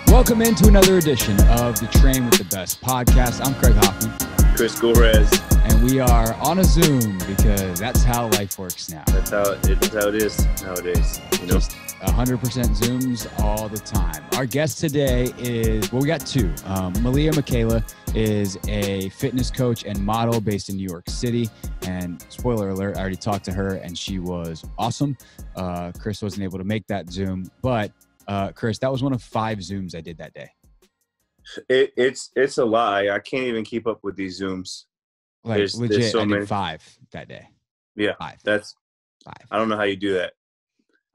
Welcome into another edition of the Train with the Best podcast. I'm Craig Hoffman. Chris Gorres. And we are on a Zoom because that's how life works now. That's how it is nowadays. You know? Just 100% Zooms all the time. Our guest today is, well, we got two. Malia Makaila is a fitness coach and model based in New York City. And spoiler alert, I already talked to her and she was awesome. Chris wasn't able to make that Zoom, but Chris, that was one of 5 Zooms I did that day. It's a lie. I can't even keep up with these Zooms. Like there's legit, so I many. did 5 that day. Yeah, 5. that's 5. I don't know how you do that.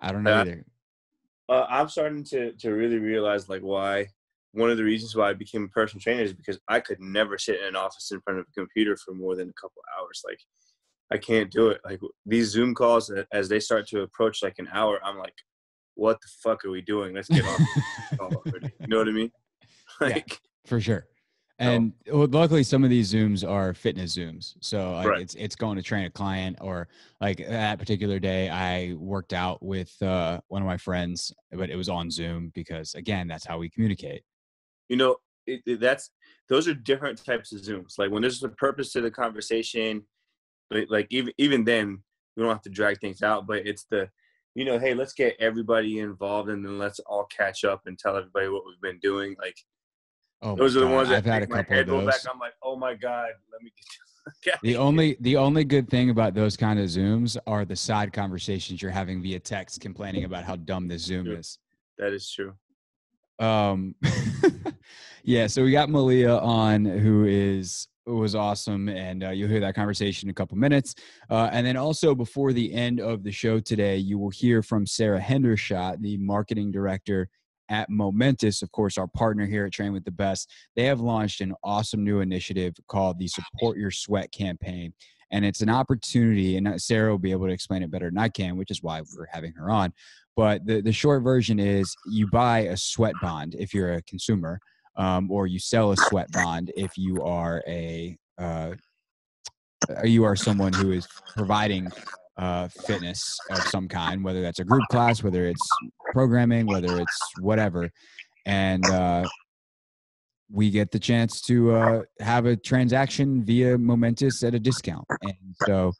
I don't know either. I'm starting to really realize like why. One of the reasons why I became a personal trainer is because I could never sit in an office in front of a computer for more than a couple hours. Like I can't do it. Like these Zoom calls, as they start to approach like an hour, I'm like, what the fuck are we doing? Let's get off the call already. You know what I mean? Like, yeah, for sure. And well, luckily some of these Zooms are fitness Zooms. So like right. it's going to train a client, or like that particular day I worked out with one of my friends, but it was on Zoom because again, that's how we communicate. You know, those are different types of Zooms. Like when there's a purpose to the conversation, like even then we don't have to drag things out, but it's the, you know, hey, let's get everybody involved and then let's all catch up and tell everybody what we've been doing. Like, those are the ones that I've had a couple of those. Back. I'm like, oh my God, let me get the only good thing about those kind of Zooms are the side conversations you're having via text complaining about how dumb this Zoom is. That is true. Yeah, so we got Malia on, who was awesome, and you'll hear that conversation in a couple minutes. And then also before the end of the show today, you will hear from Sara Hendershot, the marketing director at Momentous, of course, our partner here at Train with the Best. They have launched an awesome new initiative called the Support Your Sweat campaign. And it's an opportunity, and Sara will be able to explain it better than I can, which is why we're having her on. But the short version is you buy a sweat bond if you're a consumer, or you sell a sweat bond if you are someone who is providing fitness of some kind, whether that's a group class, whether it's programming, whether it's whatever. And we get the chance to have a transaction via Momentous at a discount. And so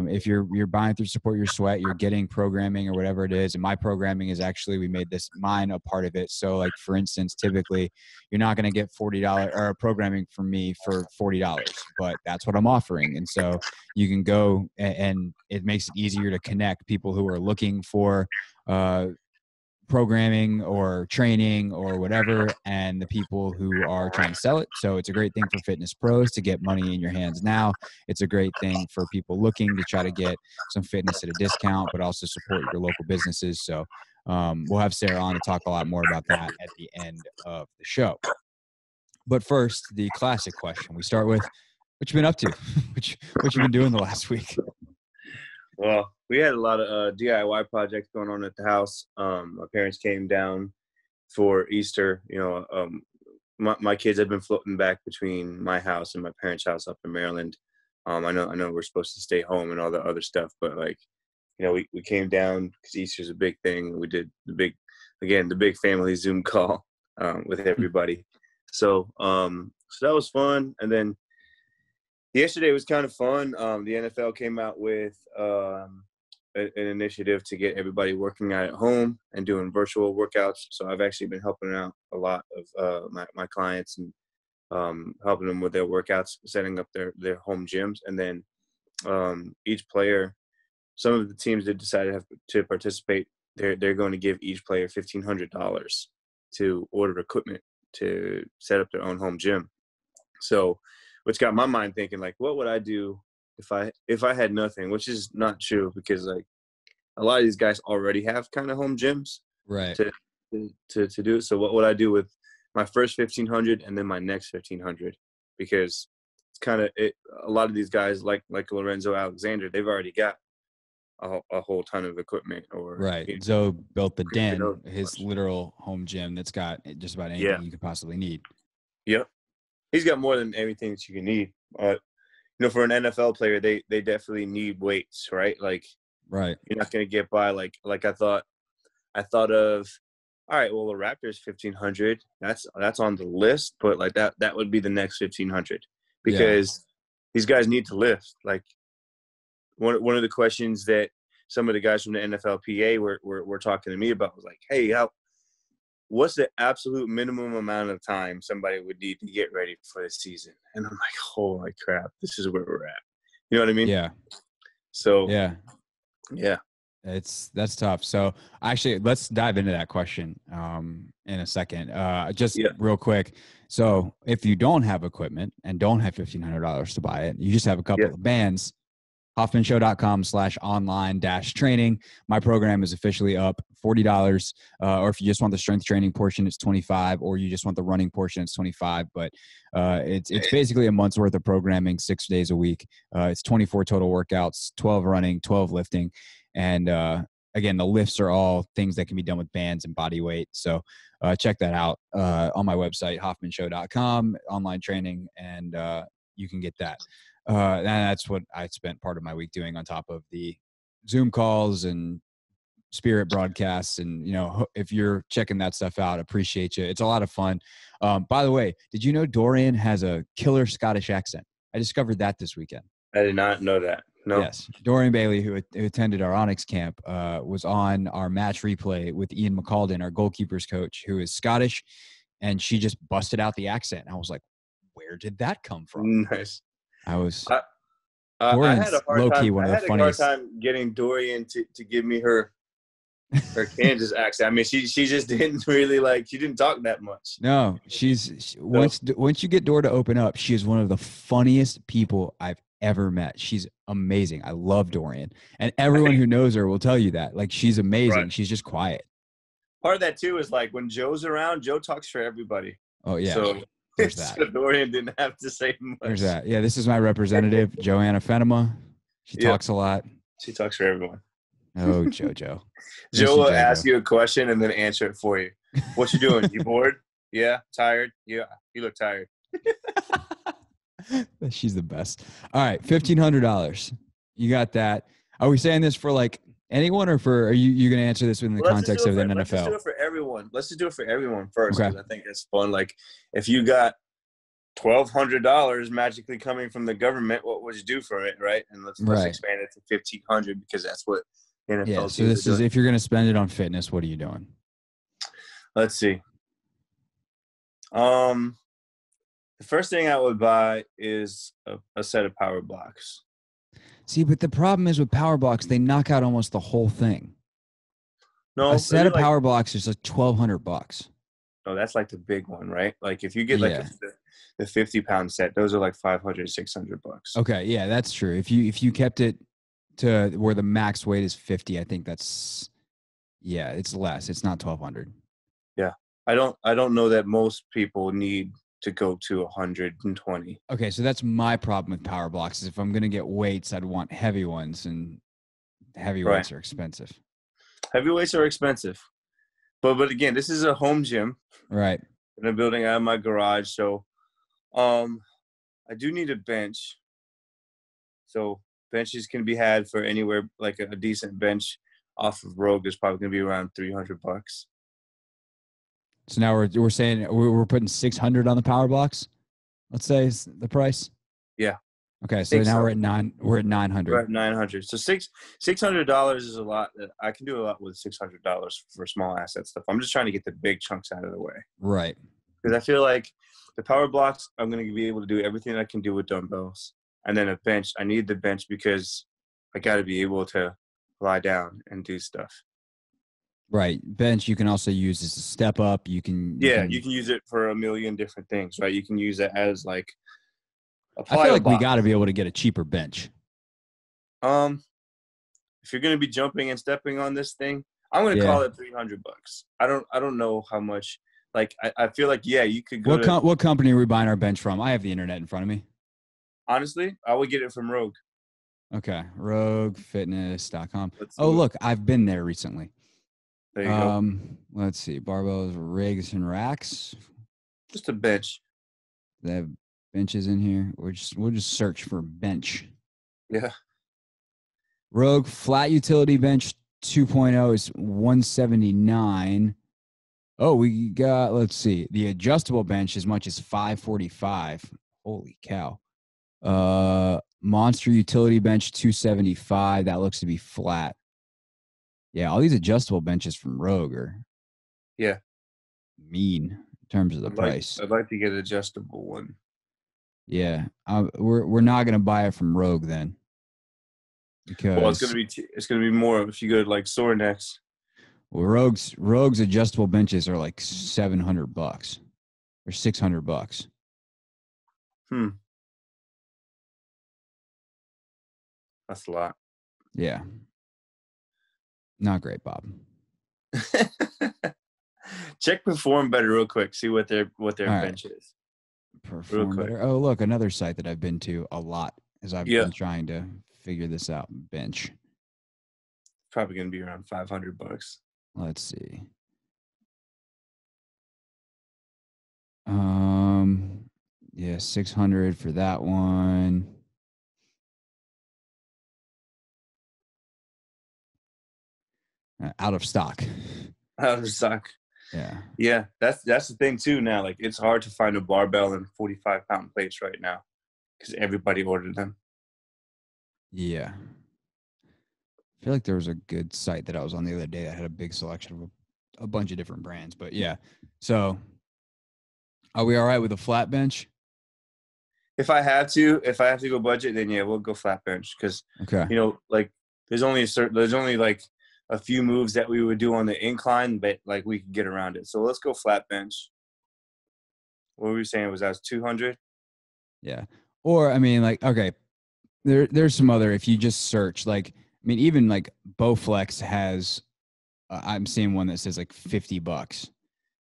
if you're buying through Support Your Sweat, you're getting programming or whatever it is. And my programming is actually, we made mine a part of it. So like, for instance, typically you're not going to get $40 or programming from me for $40, but that's what I'm offering. And so you can go and it makes it easier to connect people who are looking for programming or training or whatever, and the people who are trying to sell it. So it's a great thing for fitness pros to get money in your hands now. It's a great thing for people looking to try to get some fitness at a discount, but also support your local businesses. So we'll have Sara on to talk a lot more about that at the end of the show. But first, the classic question we start with: what you been up to? what you been doing the last week? Well, we had a lot of DIY projects going on at the house. My parents came down for Easter. You know, my kids have been floating back between my house and my parents' house up in Maryland. I know we're supposed to stay home and all the other stuff, but like, you know, we came down because Easter's a big thing. We did the big family Zoom call with everybody. So that was fun. And then yesterday was kind of fun. The NFL came out with an initiative to get everybody working out at home and doing virtual workouts. So I've actually been helping out a lot of my clients and helping them with their workouts, setting up their home gyms. And then each player, some of the teams that decided to participate, they're going to give each player $1,500 to order equipment to set up their own home gym. So, which got my mind thinking, like, what would I do if I had nothing? Which is not true, because like a lot of these guys already have kind of home gyms, right? To do it. So what would I do with my first 1,500 and then my next 1,500? Because it's kind of it. A lot of these guys, like Lorenzo Alexander, they've already got a whole ton of equipment. Or right. You know, Zoe built the Den, his literal home gym that's got just about anything you could possibly need. Yep. he's got more than everything that you can need. For an NFL player, they definitely need weights, right? Like, right. You're not going to get by like I thought of. All right, well, the Raptors 1,500. That's on the list, but like that would be the next 1,500 because these guys need to lift. Like one of the questions that some of the guys from the NFLPA were talking to me about was like, hey, what's the absolute minimum amount of time somebody would need to get ready for the season? And I'm like, holy crap, this is where we're at. You know what I mean? Yeah. So yeah. That's tough. So actually, let's dive into that question in a second. Real quick. So if you don't have equipment and don't have $1,500 to buy it, you just have a couple of bands. HoffmanShow.com/online-training. My program is officially up $40. Or if you just want the strength training portion, it's $25. Or you just want the running portion, it's $25. But it's basically a month's worth of programming, 6 days a week. It's 24 total workouts, 12 running, 12 lifting. And again, the lifts are all things that can be done with bands and body weight. So check that out on my website, HoffmanShow.com, online training, and you can get that. And that's what I spent part of my week doing on top of the Zoom calls and Spirit broadcasts. And, if you're checking that stuff out, appreciate you. It's a lot of fun. By the way, did you know Dorian has a killer Scottish accent? I discovered that this weekend. I did not know that. No. Yes. Dorian Bailey, who attended our Onyx camp, was on our match replay with Ian McCaldon, our goalkeepers coach, who is Scottish. And she just busted out the accent. And I was like, where did that come from? Nice. I had a hard time getting Dorian to give me her Kansas accent. I mean, she just didn't really she didn't talk that much. No, once you get Dora to open up, she is one of the funniest people I've ever met. She's amazing. I love Dorian, and everyone who knows her will tell you that. Like, she's amazing. Right. She's just quiet. Part of that too is like when Joe's around, Joe talks for everybody. Oh yeah. So there's that. So Dorian didn't have to say much. There's that. Yeah, this is my representative, Joanna Fenema. She talks a lot. She talks for everyone. Oh, JoJo. Joe will ask you a question and then answer it for you. What you doing? You bored? Yeah. Tired? Yeah. You look tired. She's the best. All right, $1,500. You got that. Are we saying this for anyone, or are you going to answer this within the context of the NFL? Let's just do it for everyone. Let's just do it for everyone first, because I think it's fun. Like, if you got $1,200 magically coming from the government, what would you do for it, right? And let's expand it to $1,500, because that's what NFL. Yeah. So this is if you're going to spend it on fitness, what are you doing? Let's see. The first thing I would buy is a set of power blocks. See, but the problem is with power blocks, they knock out almost the whole thing. No, a set of power blocks is like $1,200. No, that's like the big one, right? Like if you get the 50-pound set, those are like $500, $600. Okay, yeah, that's true. If you kept it to where the max weight is 50, I think it's less. It's not 1,200. Yeah, I don't know that most people need to go to 120. Okay, so that's my problem with power blocks. Is if I'm going to get weights, I'd want heavy ones, and heavy weights are expensive. Heavy weights are expensive. But again, this is a home gym. Right. And I'm building out of my garage, so I do need a bench. So benches can be had for anywhere, like a decent bench off of Rogue is probably going to be around $300. So now we're saying we're putting 600 on the power blocks. Let's say is the price. Yeah. Okay, so now we're at 900. We're at 900. So $600 is a lot. I can do a lot with $600 for small asset stuff. I'm just trying to get the big chunks out of the way. Right. Because I feel like the power blocks, I'm going to be able to do everything I can do with dumbbells. And then a bench, I need the bench because I got to be able to lie down and do stuff. Right. Bench you can also use as a step up. You can use it for a million different things, right? You can use it as like a I feel like we got to be able to get a cheaper bench. If you're going to be jumping and stepping on this thing, I'm going to call it $300. I don't know how much. Like I feel like you could go. What company are we buying our bench from? I have the internet in front of me. Honestly, I would get it from Rogue. Okay, roguefitness.com. Look, I've been there recently. There you go. Let's see. Barbells, rigs, and racks. Just a bench. They have benches in here. We'll just search for bench. Yeah. Rogue flat utility bench 2.0 is 179. Oh, we got, let's see, the adjustable bench as much as 545. Holy cow. Monster utility bench 275. That looks to be flat. Yeah, all these adjustable benches from Rogue are mean in terms of the price. I'd like to get an adjustable one. Yeah, we're not gonna buy it from Rogue then, because it's gonna be more if you go to like Sorinex. Well, Rogue's adjustable benches are like $700 or $600. That's a lot. Yeah. Not great, Bob. Check Perform Better real quick. See what their bench is. Perform Better. Oh, look, another site that I've been to a lot as I've been trying to figure this out. Bench. Probably gonna be around $500. Let's see. Yeah, 600 for that one. Out of stock. Out of stock. Yeah. Yeah, that's the thing too now. Like, it's hard to find a barbell and 45-pound plates right now because everybody ordered them. Yeah. I feel like there was a good site that I was on the other day that had a big selection of a bunch of different brands. But yeah. So are we all right with a flat bench? If I have to go budget, then yeah, we'll go flat bench because like there's only like a few moves that we would do on the incline, but like we could get around it. So let's go flat bench. What were we saying? That was 200? Yeah. Or I mean, like, okay, there's some other, if you just search, like, I mean, even like Bowflex has, I'm seeing one that says like $50.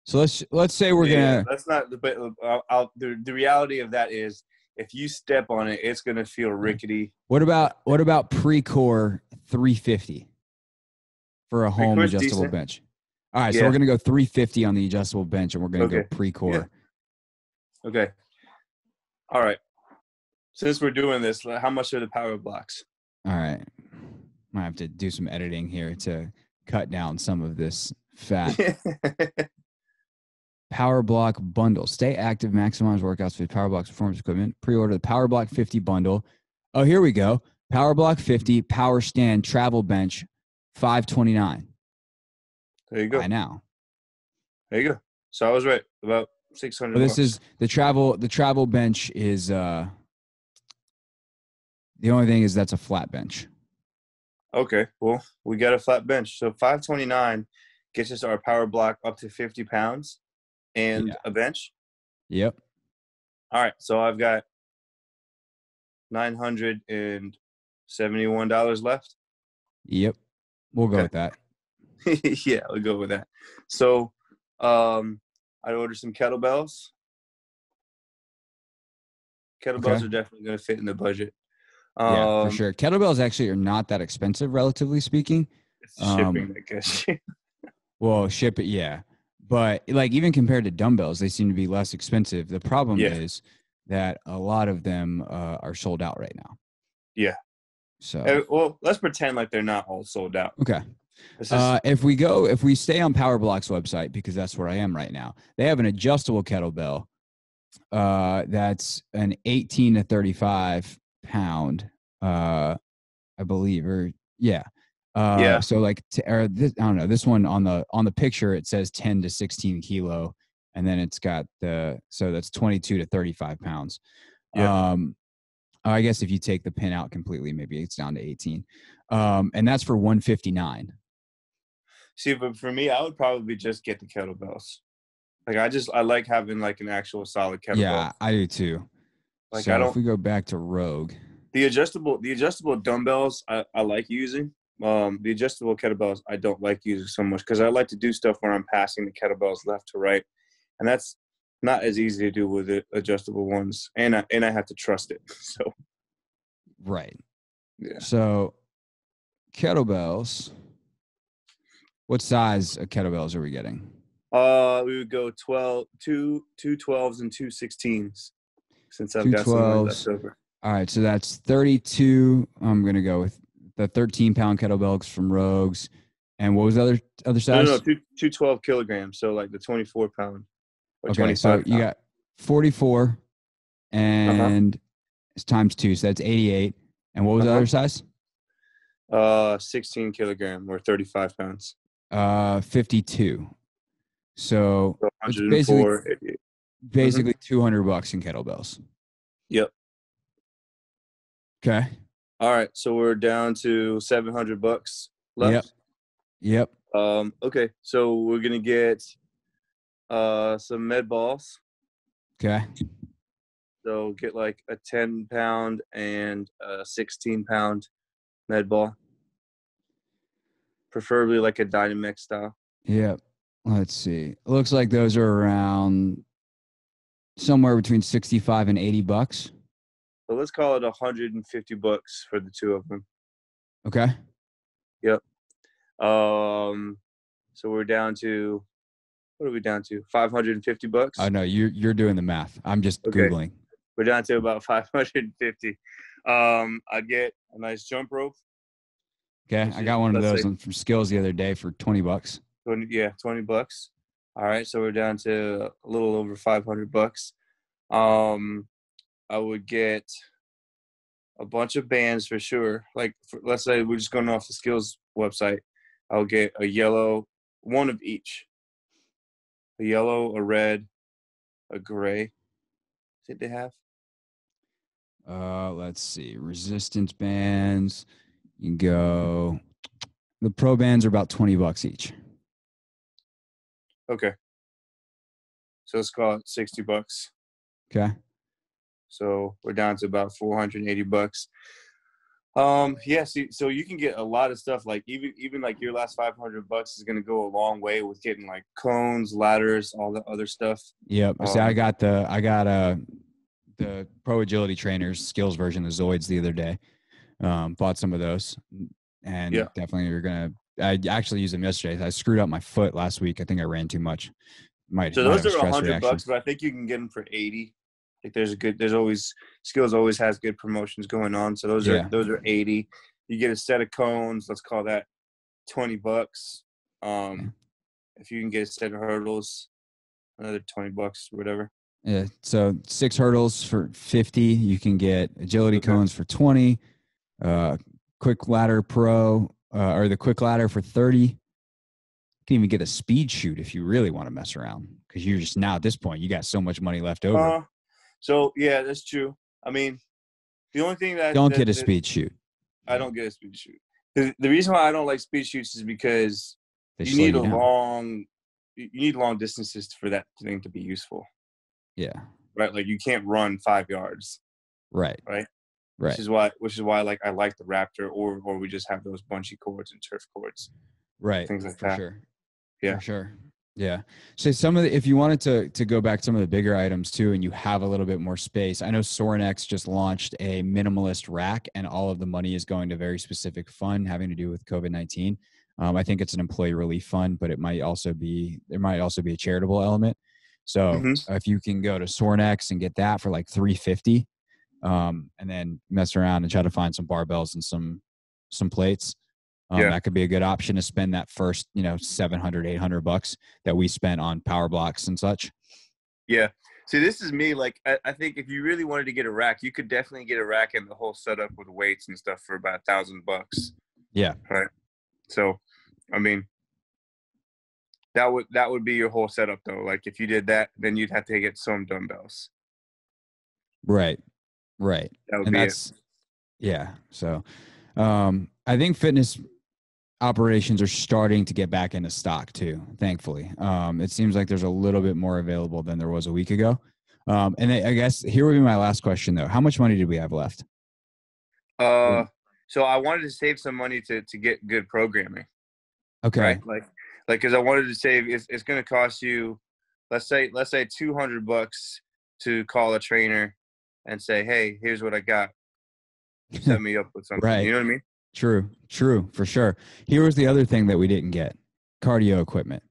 So let's say we're gonna. That's not. But the reality of that is, if you step on it, it's gonna feel rickety. What about Precor 350 for a home adjustable bench? All right, so we're gonna go 350 on the adjustable bench, and we're gonna go Precor. Yeah. Okay. All right. Since we're doing this, how much are the power blocks? All right. I have to do some editing here to cut down some of this fat. Power Block bundle. Stay active, maximize workouts with Power Block's performance equipment. Pre-order the Power Block 50 bundle. Oh, here we go. Power Block 50 Power Stand Travel Bench, $529. There you go. Buy now. There you go. So I was right, about $600. Well, this is the travel bench is the only thing is that's a flat bench. Okay, well, we got a flat bench. So $529 gets us our Power Block up to 50 pounds. And a bench? Yep. All right. So I've got $971 left. Yep. We'll go with that. Yeah, we'll go with that. So I'd order some kettlebells. Kettlebells are definitely going to fit in the budget. Yeah, for sure. Kettlebells actually are not that expensive, relatively speaking. It's shipping, I guess. Well, ship it, yeah. But like even compared to dumbbells, they seem to be less expensive. The problem is that a lot of them are sold out right now. Yeah. So well, let's pretend like they're not all sold out. Okay. If we stay on Power Block's website, because that's where I am right now, they have an adjustable kettlebell that's an 18 to 35 pound, I believe, or so like I don't know, this one on the picture it says 10 to 16 kilo, and then it's got so that's 22 to 35 pounds. I guess if you take the pin out completely, maybe it's down to 18, and that's for $159. See, but for me, I would probably just get the kettlebells. Like I like having like an actual solid kettlebell. Yeah, I do too. Like so if we go back to Rogue, the adjustable dumbbells I like using. The adjustable kettlebells I don't like using so much because I like to do stuff where I'm passing the kettlebells left to right, and that's not as easy to do with the adjustable ones, and I have to trust it. So right, yeah. So kettlebells, what size of kettlebells are we getting? We would go 2 12s and 2 16s. since I've Two got some money 12s. left over. All right, so that's 32. I'm going to go with the 13-pound kettlebells from Rogues. And what was the other size? No, 212 kilograms. So like the 24 pound or Okay, 25 so pound. you got 44 and it's times 2, so that's 88. And what was the other size? 16 kilogram or 35 pounds. 52. So it's 104. basically $200 in kettlebells. Yep. Okay. All right, so we're down to $700 left. Yep. Okay, so we're gonna get some med balls. Okay. So get like a 10-pound and a 16-pound med ball, preferably like a Dynamic style. Yep. Let's see. It looks like those are around somewhere between $65 and $80. So let's call it $150 for the two of them. Okay. Yep. So we're down to, what are we down to? $550. Oh no, you're doing the math. I'm just Googling. We're down to about 550. I get a nice jump rope. Okay, I got one of those from Skills the other day for $20. 20 $20. All right, so we're down to a little over $500. I would get a bunch of bands for sure. Like, let's say we're just going off the Skills website. I'll get a yellow, one of each. A yellow, a red, a gray. Did they have? Let's see. Resistance bands. You can go. The pro bands are about $20 each. Okay. So let's call it $60. Okay. So we're down to about $480. Yeah, so you can get a lot of stuff. Like even like your last $500 is going to go a long way with getting like cones, ladders, all the other stuff. Yep. See, I got the Pro Agility Trainers Skills version of Zoids the other day. Bought some of those, and definitely I actually used them yesterday. I screwed up my foot last week. I think I ran too much. So those are $100, but I think you can get them for 80. Like there's always Skills always has good promotions going on. So those are 80. You get a set of cones. Let's call that $20. If you can get a set of hurdles, another $20 or whatever. Yeah. So 6 hurdles for 50. You can get agility cones for 20. Quick ladder pro or the quick ladder for 30. You can even get a speed shoot if you really want to mess around, because you're just now at this point you got so much money left over. So yeah, that's true. I mean, the only thing that don't get a speed shoot. I don't get a speed shoot. The reason why I don't like speed shoots is because you need long distances for that thing to be useful. Yeah. Right. Like you can't run 5 yards. Right. Which is why like I like the Raptor, or we just have those bungee cords and turf cords. Right. Things like that. Sure. Yeah. For sure. Yeah. So if you wanted to go back to some of the bigger items too, and you have a little bit more space, I know Sorinex just launched a minimalist rack, and all of the money is going to very specific fund having to do with COVID-19. I think it's an employee relief fund, but there might also be a charitable element. So if you can go to Sorinex and get that for like $350, and then mess around and try to find some barbells and some plates. That could be a good option to spend that first, $700, $800 that we spent on power blocks and such. Yeah. See, this is me. Like, I think if you really wanted to get a rack, you could definitely get a rack and the whole setup with weights and stuff for about $1,000. Yeah. Right. So, I mean, that would be your whole setup though. Like if you did that, then you'd have to get some dumbbells. Right. That would be it. Yeah. So, I think fitness operations are starting to get back into stock too, thankfully. It seems like there's a little bit more available than there was a week ago. And I guess here would be my last question though. How much money did we have left? So I wanted to save some money to get good programming. Okay. Right? Like, cause I wanted to save, it's going to cost you, let's say $200 to call a trainer and say, hey, here's what I got. Set me up with something. Right. You know what I mean? True, for sure. Here was the other thing that we didn't get: cardio equipment.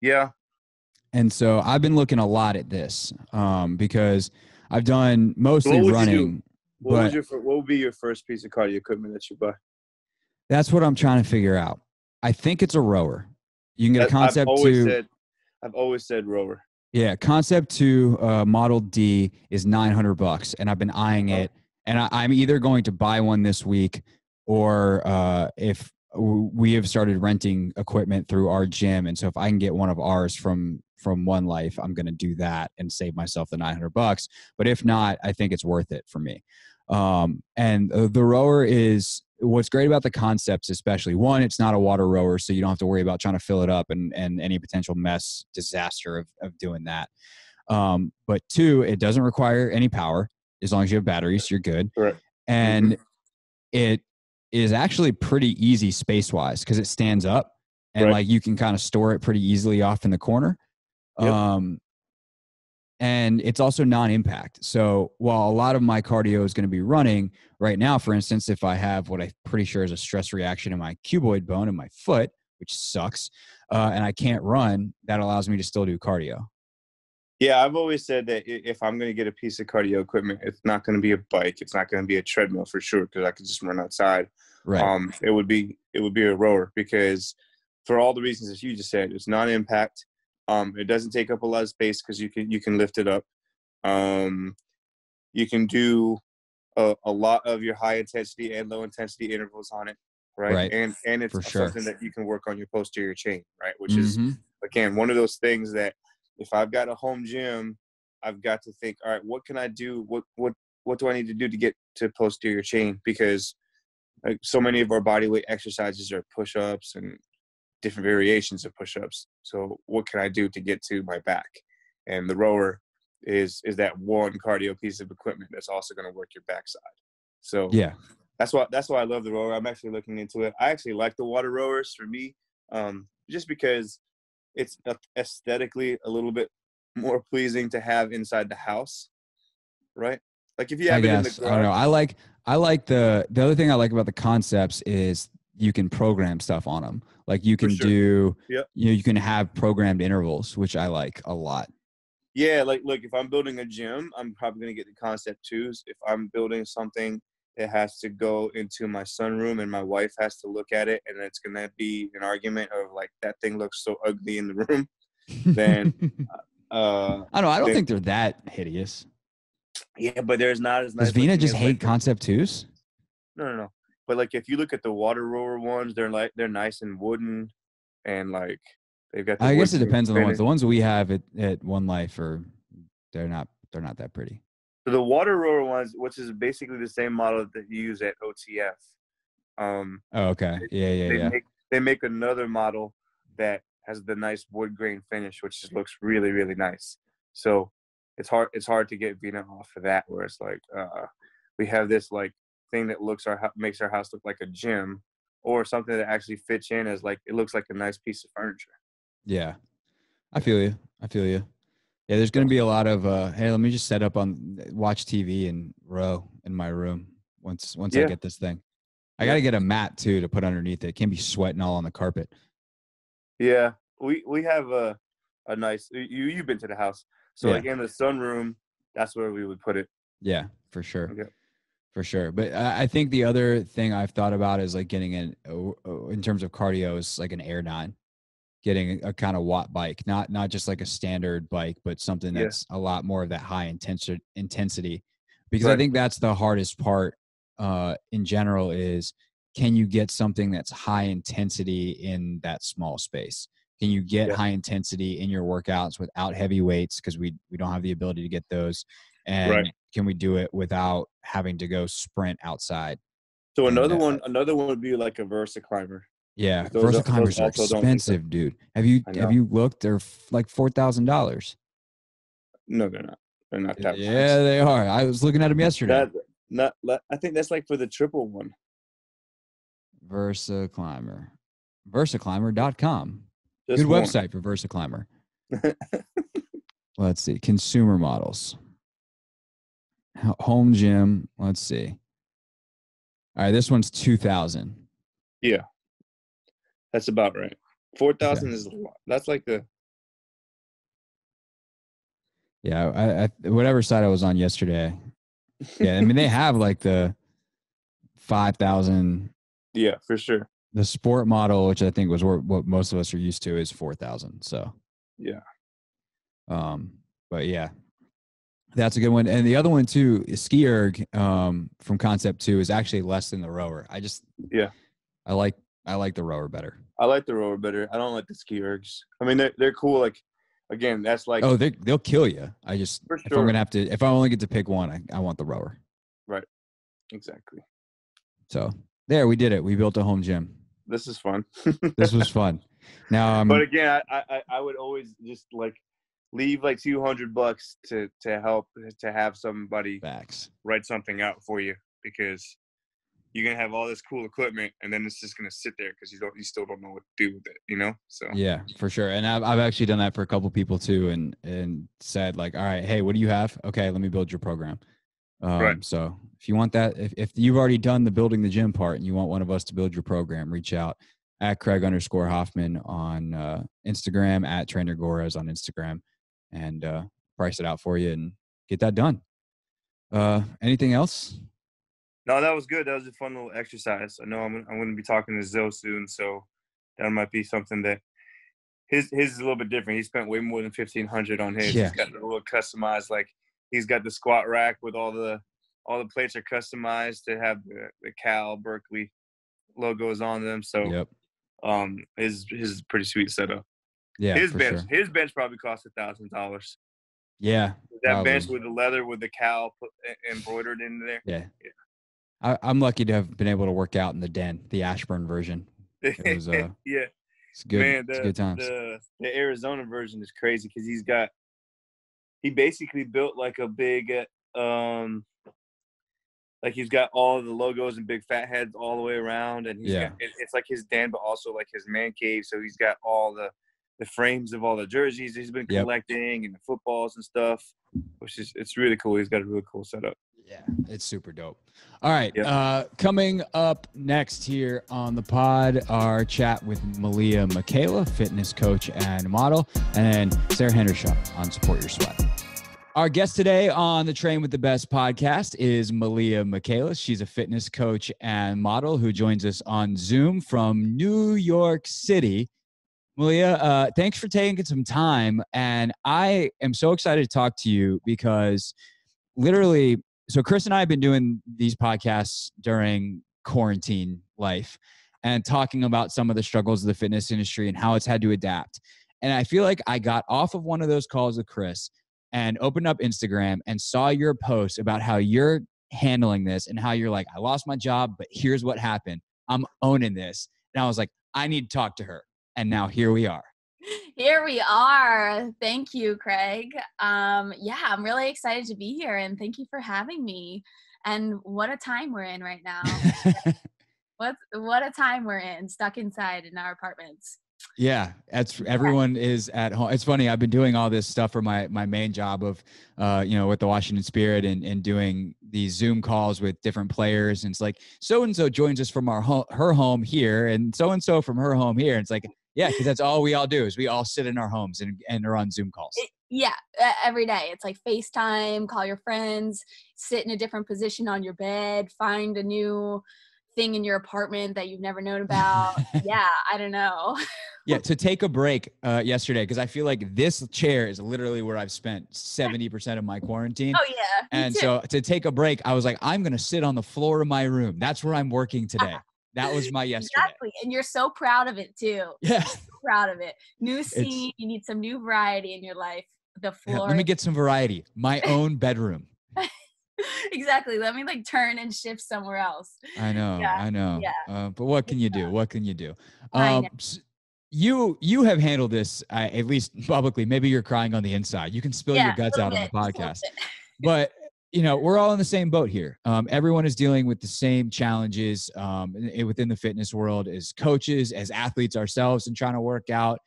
Yeah. And so I've been looking a lot at this because I've done mostly running. What would be your first piece of cardio equipment that you buy? That's what I'm trying to figure out. I think it's a rower. You can get a Concept I've always said rower. Yeah, Concept 2 Model D is $900, and I've been eyeing it. And I'm either going to buy one this week, or if we have started renting equipment through our gym, and so if I can get one of ours from One Life, I'm going to do that and save myself the $900. But if not, I think it's worth it for me. And the rower is what's great about the Concepts, especially one, it's not a water rower, so you don't have to worry about trying to fill it up and any potential disaster of doing that. But two, it doesn't require any power. As long as you have batteries, you're good. Correct. And it is actually pretty easy space-wise because it stands up and like you can kind of store it pretty easily off in the corner. Yep. And it's also non-impact. So while a lot of my cardio is going to be running right now, for instance, if I have what I'm pretty sure is a stress reaction in my cuboid bone in my foot, which sucks, and I can't run, that allows me to still do cardio. Yeah, I've always said that if I'm going to get a piece of cardio equipment, it's not going to be a bike. It's not going to be a treadmill for sure, because I could just run outside. Right. It would be a rower, because for all the reasons that you just said, it's non-impact. It doesn't take up a lot of space because you can lift it up. You can do a lot of your high intensity and low intensity intervals on it, right? And it's something that you can work on your posterior chain, right? Which is, again, one of those things that if I've got a home gym, I've got to think, all right, what can I do? What do I need to do to get to posterior chain? Because like, so many of our body weight exercises are push-ups and different variations of push-ups. So what can I do to get to my back? And the rower is that one cardio piece of equipment that's also going to work your backside. So yeah, that's why I love the rower. I'm actually looking into it. I actually like the water rowers for me, just because it's aesthetically a little bit more pleasing to have inside the house, right? Like if you have it in the garage. I don't know. I like the other thing I like about the Concepts is you can program stuff on them. Like you can you can have programmed intervals, which I like a lot. Yeah, like look, if I'm building a gym, I'm probably gonna get the Concept 2s. If I'm building something that has to go into my sunroom and my wife has to look at it, and it's gonna be an argument of like that thing looks so ugly in the room, then I don't think they're that hideous. Yeah, but there's not as nice. Does Vina just hate Concept 2s? No. But like if you look at the water rower ones, they're nice and wooden, and like they've got. I guess it depends on the ones. The ones we have at One Life they're not that pretty. So the water rower ones, which is basically the same model that you use at OTF. Okay. Yeah. They make another model that has the nice wood grain finish, which just looks really, really nice. So it's hard to get Vina off of that, where it's like we have this like thing that makes our house look like a gym, or something that actually fits in as like it looks like a nice piece of furniture. Yeah, I feel you. Yeah, there's going to be a lot of hey, let me just set up watch TV and row in my room once I get this thing. I got to get a mat too to put underneath it. Can't be sweating all on the carpet. Yeah, we have a nice. You've been to the house, so like in the sunroom, that's where we would put it. Yeah, for sure. Okay. For sure. But I think the other thing I've thought about is like getting in terms of cardio is like an Air 9, getting a kind of watt bike, not just like a standard bike, but something that's a lot more of that high intensity, because I think that's the hardest part in general is, can you get something that's high intensity in that small space? Can you get high intensity in your workouts without heavy weights? Because we don't have the ability to get those. And can we do it without having to go sprint outside? So another one would be like a Versa Climber. Yeah, Versa Climbers are expensive, dude. Have you looked? They're like $4,000. No, they're not. They're not that. Yeah, they are. I was looking at them yesterday. I think that's like for the triple one. Versa Climber, VersaClimber.com. Just good website for Versa Climber. Let's see, consumer models. Home gym. Let's see. All right, this one's 2,000. Yeah, that's about right. 4,000 is a lot. That's like the. Yeah, I whatever side I was on yesterday. Yeah, I mean they have like the 5,000. Yeah, for sure. The sport model, which I think was what most of us are used to, is 4,000. So yeah. But yeah, that's a good one. And the other one too, is ski erg from Concept 2 is actually less than the rower. I like the rower better. I like the rower better. I don't like the ski ergs. I mean, they're cool. Like, again, that's like they'll kill you. If I'm gonna have to, if I only get to pick one, I want the rower. Right. Exactly. So there, we did it. We built a home gym. This is fun. This was fun. Now, but again, I would always just like leave like $200 to help to have somebody write something out for you, because you're gonna have all this cool equipment and then it's just gonna sit there because you still don't know what to do with it, you know? So yeah, for sure. And I've actually done that for a couple people too, and said like, all right, hey, what do you have? Okay, let me build your program. Right. So if you want that, if you've already done the building the gym part and you want one of us to build your program, reach out at Craig_Hoffman on Instagram, at Trainer Gorres on Instagram, and price it out for you and get that done. Anything else? No, that was good. That was a fun little exercise. I know I'm going to be talking to Zoe soon, so that might be something that his is a little bit different. He spent way more than $1,500 on his. Yeah. He's got a little customized, like he's got the squat rack with all the plates are customized to have the Cal Berkeley logos on them. So yep. His is pretty sweet setup. Yeah, his bench probably cost $1,000. Yeah, that probably. Bench with the leather with the Cal embroidered in there. Yeah. I'm lucky to have been able to work out in the den, the Ashburn version. It was yeah, it's good. Man, it's good times. The Arizona version is crazy because he basically built like a big like he's got all the logos and big fat heads all the way around, and it's like his den, but also like his man cave. So he's got all the frames of all the jerseys he's been collecting and the footballs and stuff, which is it's really cool. He's got a really cool setup. Yeah, it's super dope. All right, coming up next here on the pod, our chat with Malia Makaila, fitness coach and model, and Sara Hendershot on Support Your Sweat. Our guest today on the Train with the Best podcast is Malia Makaila. She's a fitness coach and model who joins us on Zoom from New York City. Malia, thanks for taking some time. And I am so excited to talk to you because literally, so Chris and I have been doing these podcasts during quarantine life and talking about some of the struggles of the fitness industry and how it's had to adapt. And I feel like I got off of one of those calls with Chris and opened up Instagram and saw your post about how you're handling this and how you're like, I lost my job, but here's what happened. I'm owning this. And I was like, I need to talk to her. And now here we are. Here we are. Thank you, Craig. I'm really excited to be here, and thank you for having me. And what a time we're in right now. What a time we're in, stuck inside in our apartments. Yeah, everyone is at home. It's funny. I've been doing all this stuff for my main job of, with the Washington Spirit and doing these Zoom calls with different players. And it's like, so-and-so joins us from her home here and so-and-so from her home here. And it's like, yeah, because that's all we all do is we all sit in our homes and are on Zoom calls. Every day. It's like FaceTime, call your friends, sit in a different position on your bed, find a new thing in your apartment that you've never known about. I don't know. To take a break yesterday, because I feel like this chair is literally where I've spent 70% of my quarantine. Oh, yeah. And so to take a break, I was like, I'm going to sit on the floor of my room. That's where I'm working today. That was my yesterday. Exactly. And you're so proud of it, too. Yeah. So proud of it. New scene. You need some new variety in your life. The floor. Let me get some variety. My own bedroom. Exactly. Let me turn and shift somewhere else. I know. Yeah. But what can you do? What can you do? You have handled this, at least publicly. Maybe you're crying on the inside. You can spill your guts out on the podcast. But, we're all in the same boat here. Everyone is dealing with the same challenges within the fitness world as coaches, as athletes ourselves, and trying to work out.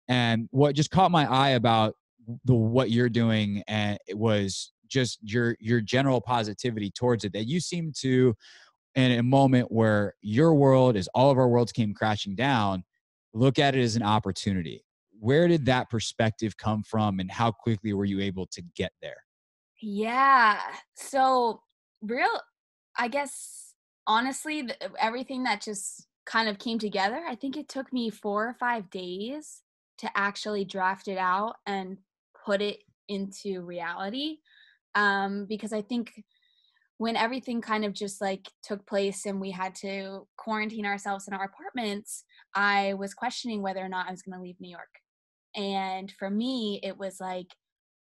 And what just caught my eye about what you're doing and it was just your general positivity towards it, that you seem to, in a moment where your world, as all of our worlds came crashing down, look at it as an opportunity. where did that perspective come from, and how quickly were you able to get there? Yeah. So I guess, honestly, everything that just kind of came together, I think it took me 4 or 5 days to actually draft it out and put it into reality. Because I think when everything kind of just like took place and we had to quarantine ourselves in our apartments, I was questioning whether or not I was going to leave New York. And for me, it was like,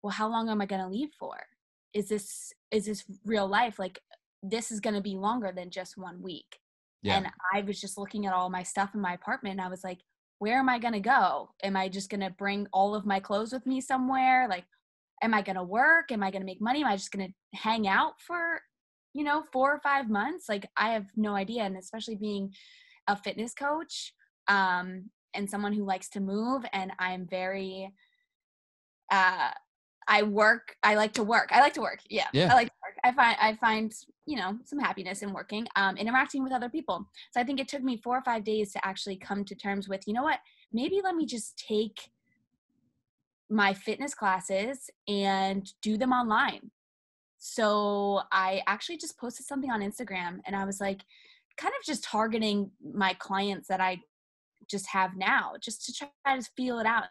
well, how long am I going to leave for? Is this real life? Like, this is going to be longer than just 1 week. Yeah. And I was just looking at all my stuff in my apartment, and I was like, where am I going to go? Am I just going to bring all of my clothes with me somewhere? Like, am I going to work? Am I going to make money? Am I just going to hang out for, 4 or 5 months? Like, I have no idea. And especially being a fitness coach, and someone who likes to move, and I'm very, I like to work. Yeah. Yeah. I like to work. I find, some happiness in working, interacting with other people. So I think it took me 4 or 5 days to actually come to terms with, you know what, maybe let me just take my fitness classes and do them online. So I actually just posted something on Instagram, and I was like, kind of just targeting my clients that I just have now, just to try to feel it out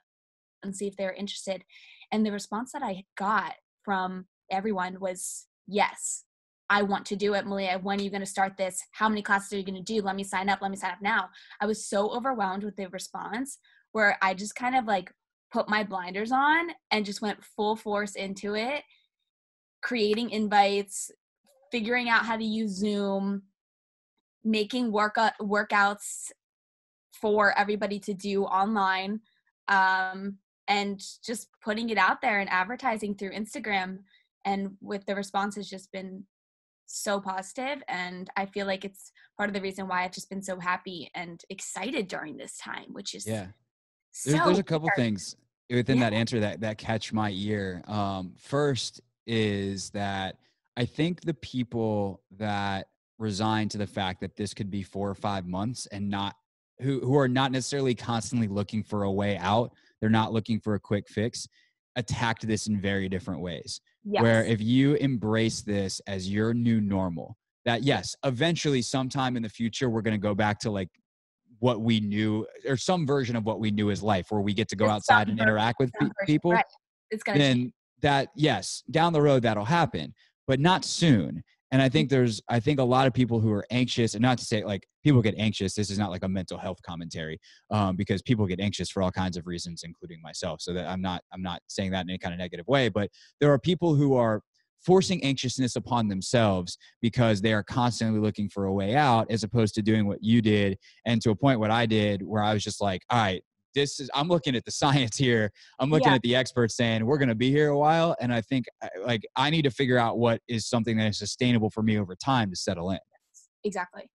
and see if they're interested. And the response that I got from everyone was, yes, I want to do it. Malia, when are you going to start this? How many classes are you going to do? Let me sign up now. I was so overwhelmed with the response, where I just kind of like put my blinders on and just went full force into it, creating invites, figuring out how to use Zoom, making workouts for everybody to do online, and just putting it out there and advertising through Instagram. And with the response has just been so positive, and I feel like it's part of the reason why I've just been so happy and excited during this time, which is There's a couple weird. things within that answer that catch my ear. First is that I think the people that resign to the fact that this could be 4 or 5 months and not who are not necessarily constantly looking for a way out, they're not looking for a quick fix, attacked this in very different ways. Yes. Where if you embrace this as your new normal, that yes, eventually sometime in the future, we're going to go back to like what we knew, or some version of what we knew as life, where we get to go outside and interact with people. Right. It's going to change. That, yes, down the road, that'll happen, but not soon. And I think a lot of people who are anxious, and not to say like people get anxious, this is not like a mental health commentary, because people get anxious for all kinds of reasons, including myself. So that I'm not saying that in any kind of negative way, but there are people who are forcing anxiousness upon themselves because they are constantly looking for a way out, as opposed to doing what you did. And to a point, what I did, where I was just like, all right, I'm looking at the science here. I'm looking at the experts saying we're going to be here a while. And I think like I need to figure out what is something that is sustainable for me over time to settle in. Exactly.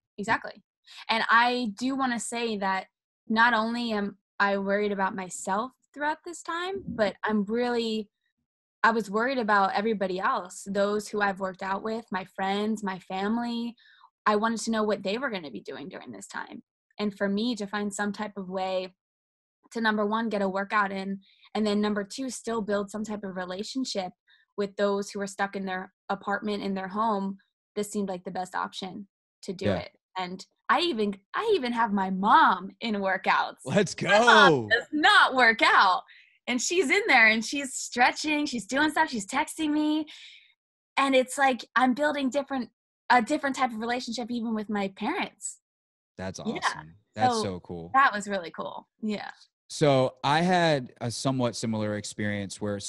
And I do want to say that not only am I worried about myself throughout this time, but I was worried about everybody else, those who I've worked out with, my friends, my family. I wanted to know what they were going to be doing during this time. And for me to find some type of way to, number one, get a workout in, and then number two, still build some type of relationship with those who are stuck in their apartment, in their home, this seemed like the best option to do it. And I even have my mom in workouts. Let's go. My mom does not work out. And she's in there and she's stretching, she's doing stuff, she's texting me. And it's like I'm building a different type of relationship even with my parents. That's awesome. Yeah. That's so cool. That was really cool. Yeah. So I had a somewhat similar experience where,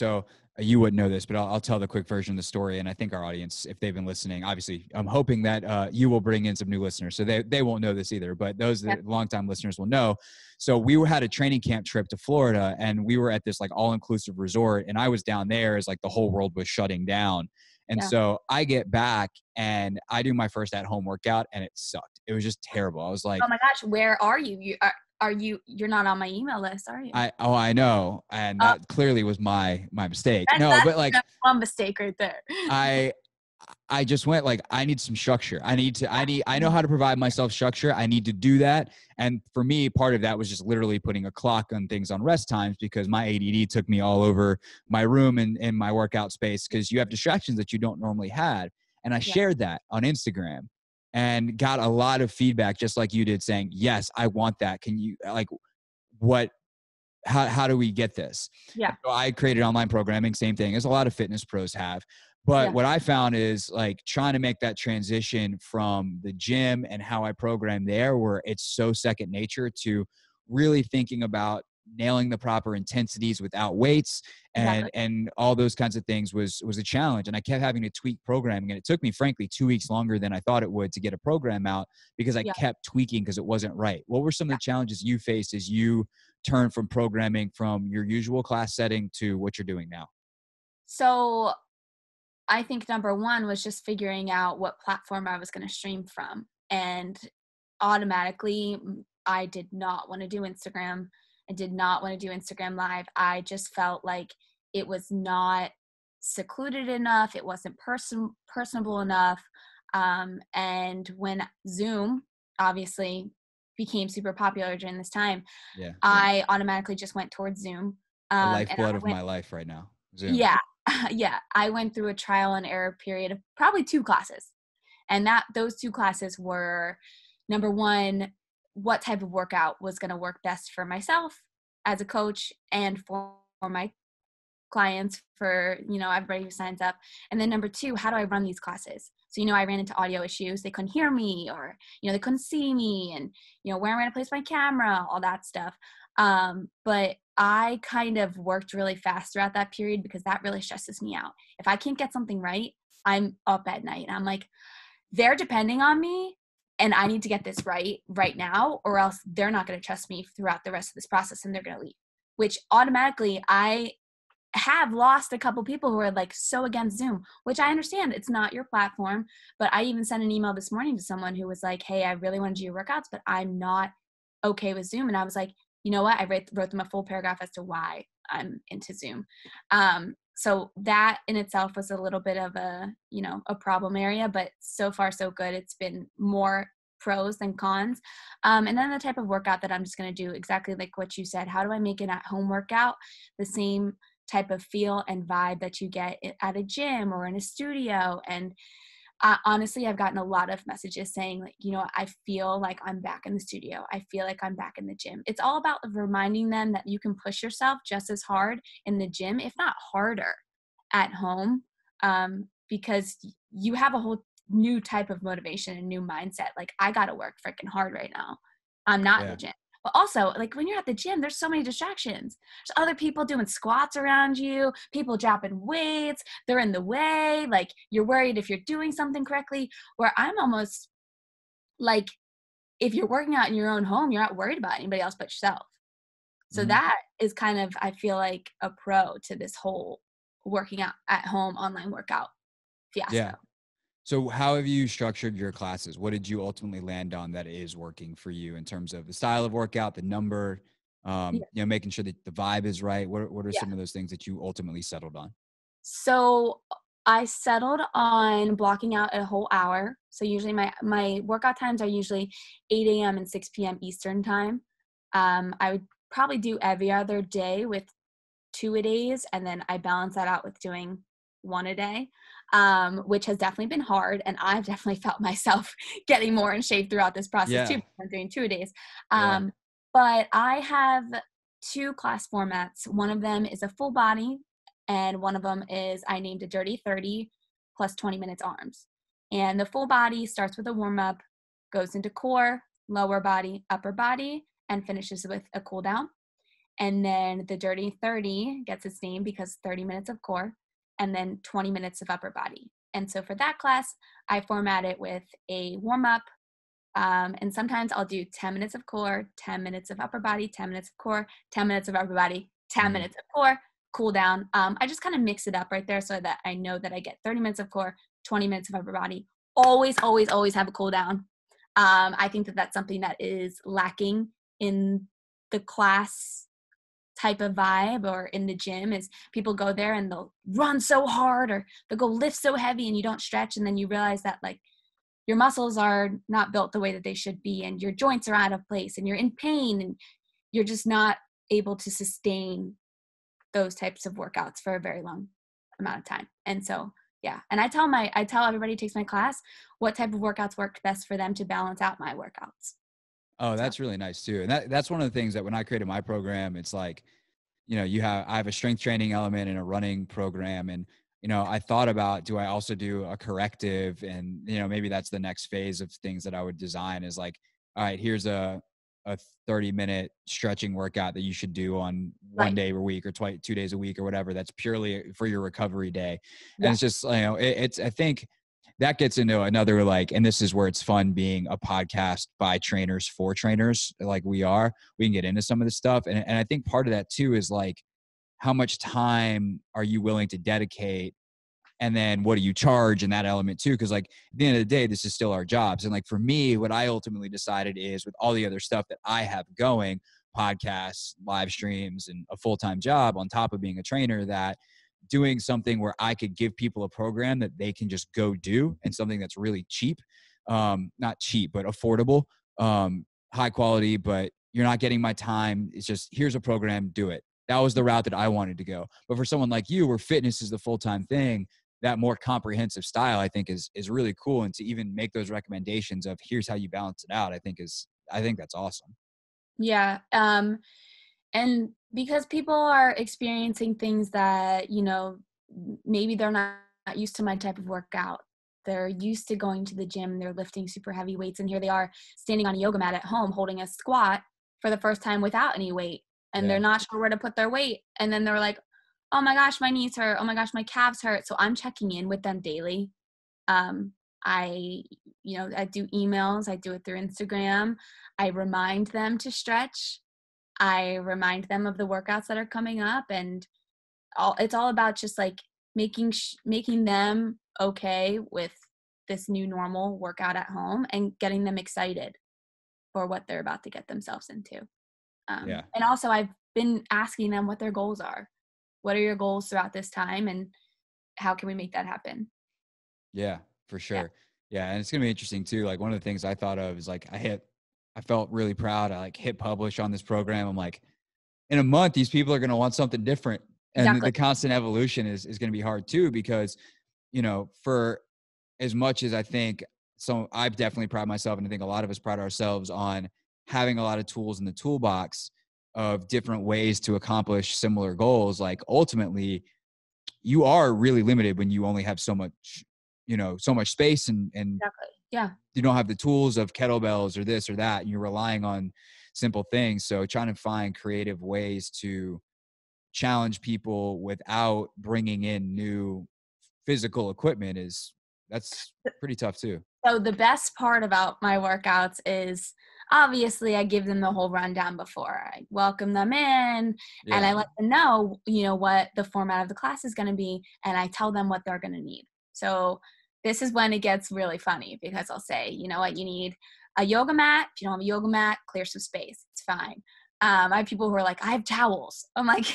you wouldn't know this, but I'll tell the quick version of the story. And I think our audience, if they've been listening, obviously I'm hoping that you will bring in some new listeners. So they won't know this either, but those longtime listeners will know. So we had a training camp trip to Florida, and we were at this like all-inclusive resort, and I was down there as like the whole world was shutting down. And so I get back and I do my first at-home workout, and it sucked. It was just terrible. I was like, oh my gosh, where are you? You're not on my email list, are you? I know. And that clearly was my mistake. That's but like one mistake right there. I just went like, I need some structure. I know how to provide myself structure. I need to do that. And for me, part of that was just literally putting a clock on things on rest times, because my ADD took me all over my room and my workout space, because you have distractions that you don't normally have. And I shared that on Instagram and got a lot of feedback, just like you did, saying, yes, I want that. Can you, like, how do we get this? Yeah. So I created online programming, same thing as a lot of fitness pros have. But what I found is like trying to make that transition from the gym and how I program there, where it's so second nature, to really thinking about nailing the proper intensities without weights and all those kinds of things was a challenge. And I kept having to tweak programming. And it took me, frankly, 2 weeks longer than I thought it would to get a program out, because I kept tweaking because it wasn't right. What were some of the challenges you faced as you turned from programming from your usual class setting to what you're doing now? So I think number one was just figuring out what platform I was going to stream from. And automatically, I did not want to do Instagram. I did not want to do Instagram Live. I just felt like it was not secluded enough. It wasn't personable enough. And when Zoom obviously became super popular during this time, I automatically just went towards Zoom. The lifeblood of my life right now, Zoom. Yeah. Yeah, I went through a trial and error period of probably 2 classes. And those 2 classes were, number one, what type of workout was going to work best for myself as a coach and for my clients, for, everybody who signs up. And then number 2, how do I run these classes? So, I ran into audio issues. They couldn't hear me, or, they couldn't see me, and, where am I going to place my camera, all that stuff. But I kind of worked really fast throughout that period, because that really stresses me out. If I can't get something right, I'm up at night and I'm like, they're depending on me and I need to get this right now, or else they're not going to trust me throughout the rest of this process and they're going to leave, which automatically I have lost a couple people who are like so against Zoom, which I understand it's not your platform. But I even sent an email this morning to someone who was like, hey, I really want to do your workouts, but I'm not okay with Zoom. And I was like, you know what? I wrote them a full paragraph as to why I'm into Zoom. So that in itself was a little bit of a problem area, but so far so good. It's been more pros than cons. And then the type of workout that I'm just going to do, exactly like what you said, how do I make an at-home workout the same type of feel and vibe that you get at a gym or in a studio? And honestly, I've gotten a lot of messages saying, like, I feel like I'm back in the studio. I feel like I'm back in the gym. It's all about reminding them that you can push yourself just as hard in the gym, if not harder, at home, because you have a whole new type of motivation and new mindset. Like, I got to work freaking hard right now. I'm not in the gym. But also, like, when you're at the gym, there's so many distractions. There's other people doing squats around you, people dropping weights, they're in the way. Like, you're worried if you're doing something correctly, where I'm almost like, if you're working out in your own home, you're not worried about anybody else but yourself. So that is kind of, I feel like, a pro to this whole working out at home online workout fiasco. Yeah. So how have you structured your classes? What did you ultimately land on that is working for you in terms of the style of workout, the number, making sure that the vibe is right? What are some of those things that you ultimately settled on? So I settled on blocking out a whole hour. So usually my workout times are usually 8 a.m. and 6 p.m. Eastern time. I would probably do every other day with 2 a days, and then I balance that out with doing 1 a day, which has definitely been hard. And I've definitely felt myself getting more in shape throughout this process too. I'm doing 2 a days. But I have 2 class formats. One of them is a full body, and one of them is, I named a Dirty 30 plus 20 minutes arms. And the full body starts with a warm up, goes into core, lower body, upper body, and finishes with a cool down. And then the Dirty 30 gets its name because 30 minutes of core and then 20 minutes of upper body. And so for that class, I format it with a warm up. And sometimes I'll do 10 minutes of core, 10 minutes of upper body, 10 minutes of core, 10 minutes of upper body, 10 minutes of core, cool down. I just kind of mix it up right there so that I know that I get 30 minutes of core, 20 minutes of upper body. Always, always, always have a cool down. I think that that's something that is lacking in the class type of vibe or in the gym is people go there and they'll run so hard or they'll go lift so heavy and you don't stretch. And then you realize that like your muscles are not built the way that they should be and your joints are out of place and you're in pain and you're just not able to sustain those types of workouts for a very long amount of time. And so, yeah. And I tell everybody who takes my class what type of workouts worked best for them to balance out my workouts. Oh, that's really nice too. And that's one of the things that when I created my program, it's like, I have a strength training element and a running program. And, I thought about, do I also do a corrective? And, maybe that's the next phase of things that I would design is like, all right, here's a 30-minute stretching workout that you should do on one day a week or 2 days a week or whatever. That's purely for your recovery day. And it's just, I think that gets into another, like, and this is where it's fun being a podcast by trainers for trainers like we can get into some of this stuff. And I think part of that too is like, how much time are you willing to dedicate? And then what do you charge in that element too? Cause like at the end of the day, this is still our jobs. And like for me, what I ultimately decided is with all the other stuff that I have going, podcasts, live streams, and a full-time job on top of being a trainer, that doing something where I could give people a program that they can just go do and something that's really cheap, not cheap, but affordable, high quality, but you're not getting my time. It's just, here's a program, do it. That was the route that I wanted to go. But for someone like you, where fitness is the full-time thing, that more comprehensive style, I think is really cool. And to even make those recommendations of here's how you balance it out, I think that's awesome. Yeah. And because people are experiencing things that, maybe they're not used to my type of workout. They're used to going to the gym, they're lifting super heavy weights, and here they are standing on a yoga mat at home holding a squat for the first time without any weight. And they're not sure where to put their weight. And then they're like, oh my gosh, my knees hurt. Oh my gosh, my calves hurt. So I'm checking in with them daily. I do emails. I do it through Instagram. I remind them to stretch. I remind them of the workouts that are coming up. And it's all about just like making them okay with this new normal workout at home and getting them excited for what they're about to get themselves into. And also I've been asking them what their goals are. What are your goals throughout this time and how can we make that happen? Yeah, for sure. Yeah. And it's going to be interesting too. Like one of the things I thought of is like, I felt really proud. I like hit publish on this program. I'm like, in a month, these people are going to want something different. And the constant evolution is going to be hard too, because, for as much as I think, so I've definitely pride myself, and I think a lot of us pride ourselves on having a lot of tools in the toolbox of different ways to accomplish similar goals. Like ultimately you are really limited when you only have so much, so much space and you don't have the tools of kettlebells or this or that. And you're relying on simple things. So trying to find creative ways to challenge people without bringing in new physical equipment that's pretty tough too. So the best part about my workouts is obviously I give them the whole rundown before I welcome them in and I let them know, what the format of the class is going to be. And I tell them what they're going to need. So this is when it gets really funny because I'll say, you know what, you need a yoga mat. If you don't have a yoga mat, clear some space. It's fine. I have people who are like, I have towels. I'm like,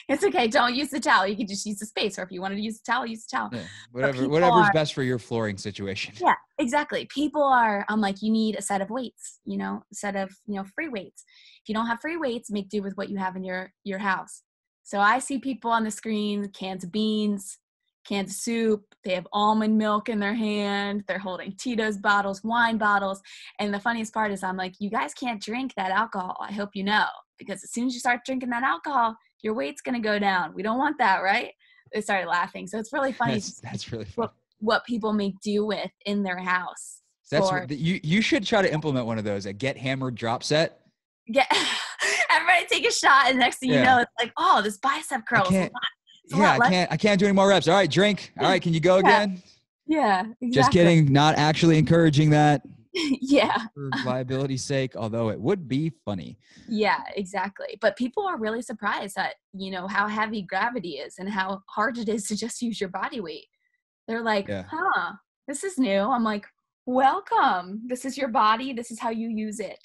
it's okay. Don't use the towel. You can just use the space. Or if you wanted to use the towel, use the towel. Yeah, whatever's best for your flooring situation. Yeah, exactly. I'm like, you need a set of weights, a set of, free weights. If you don't have free weights, make do with what you have in your house. So I see people on the screen, cans of beans, cans of soup. They have almond milk in their hand. They're holding Tito's bottles, wine bottles. And the funniest part is I'm like, you guys can't drink that alcohol. I hope you know, because as soon as you start drinking that alcohol, your weight's going to go down. We don't want that, right? They started laughing. So it's really funny. That's really funny. What people make do with in their house. You should try to implement one of those, a get hammered drop set. Everybody take a shot, and next thing you know, it's like, oh, this bicep curl. I can't do any more reps. All right, drink. All right, can you go again? Yeah, exactly. Just kidding. Not actually encouraging that. Yeah. For liability's sake, although it would be funny. Yeah, exactly. But people are really surprised at, how heavy gravity is and how hard it is to just use your body weight. They're like, this is new. I'm like, welcome. This is your body. This is how you use it.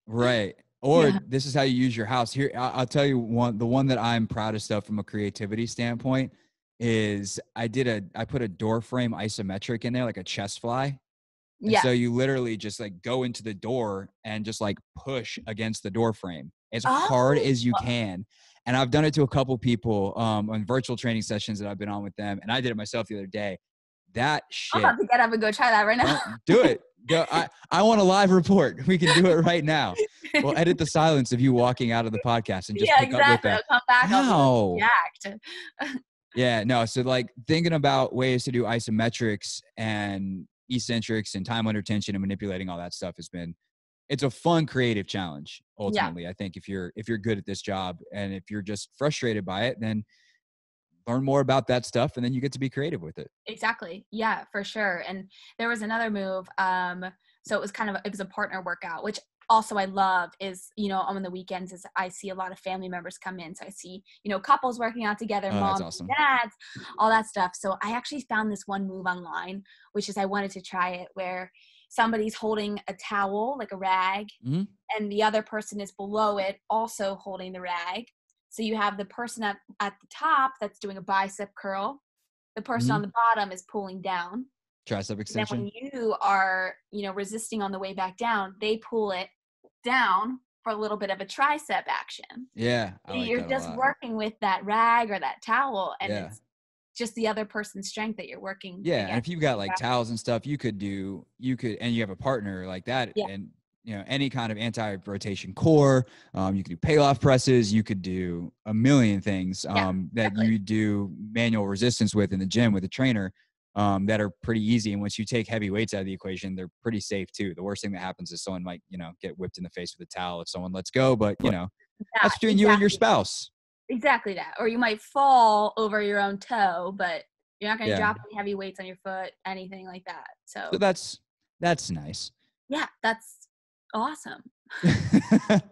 Right. Or this is how you use your house. Here, I'll tell you the one that I'm proudest of from a creativity standpoint is I put a door frame isometric in there, like a chest fly. And so you literally just like go into the door and just like push against the door frame as hard as you can. And I've done it to a couple people on virtual training sessions that I've been on with them. And I did it myself the other day. That shit. I'll have to get up and go try that right now. Do it. Go. I want a live report. We can do it right now. We'll edit the silence of you walking out of the podcast and just pick up with that. I'll come back. I'll be jacked. Yeah, no. So like thinking about ways to do isometrics and eccentrics and time under tension and manipulating all that stuff it's a fun creative challenge ultimately. I think if you're good at this job and if you're just frustrated by it, then learn more about that stuff and then you get to be creative with it. Exactly. Yeah, for sure. And there was another move. So it was a partner workout, which also I love is, on the weekends is I see a lot of family members come in. So I see, couples working out together, moms, awesome. dads, all that stuff. So I actually found this one move online, which is I wanted to try it where somebody's holding a towel, like a rag, and the other person is below it also holding the rag. So you have the person at the top that's doing a bicep curl. The person on the bottom is pulling down. Tricep extension. And then when you are, resisting on the way back down, they pull it down for a little bit of a tricep action. Yeah. So you're just working with that rag or that towel, and it's just the other person's strength that you're working. Yeah. And if you've got like towels and stuff, and you have a partner like that and any kind of anti-rotation core, you could do payoff presses, you could do a million things that you do manual resistance with in the gym with a trainer that are pretty easy. And once you take heavy weights out of the equation, they're pretty safe too. The worst thing that happens is someone might, get whipped in the face with a towel if someone lets go, but that's between you and your spouse. Exactly that. Or you might fall over your own toe, but you're not going to drop any heavy weights on your foot, anything like that. So that's nice. Yeah, that's awesome.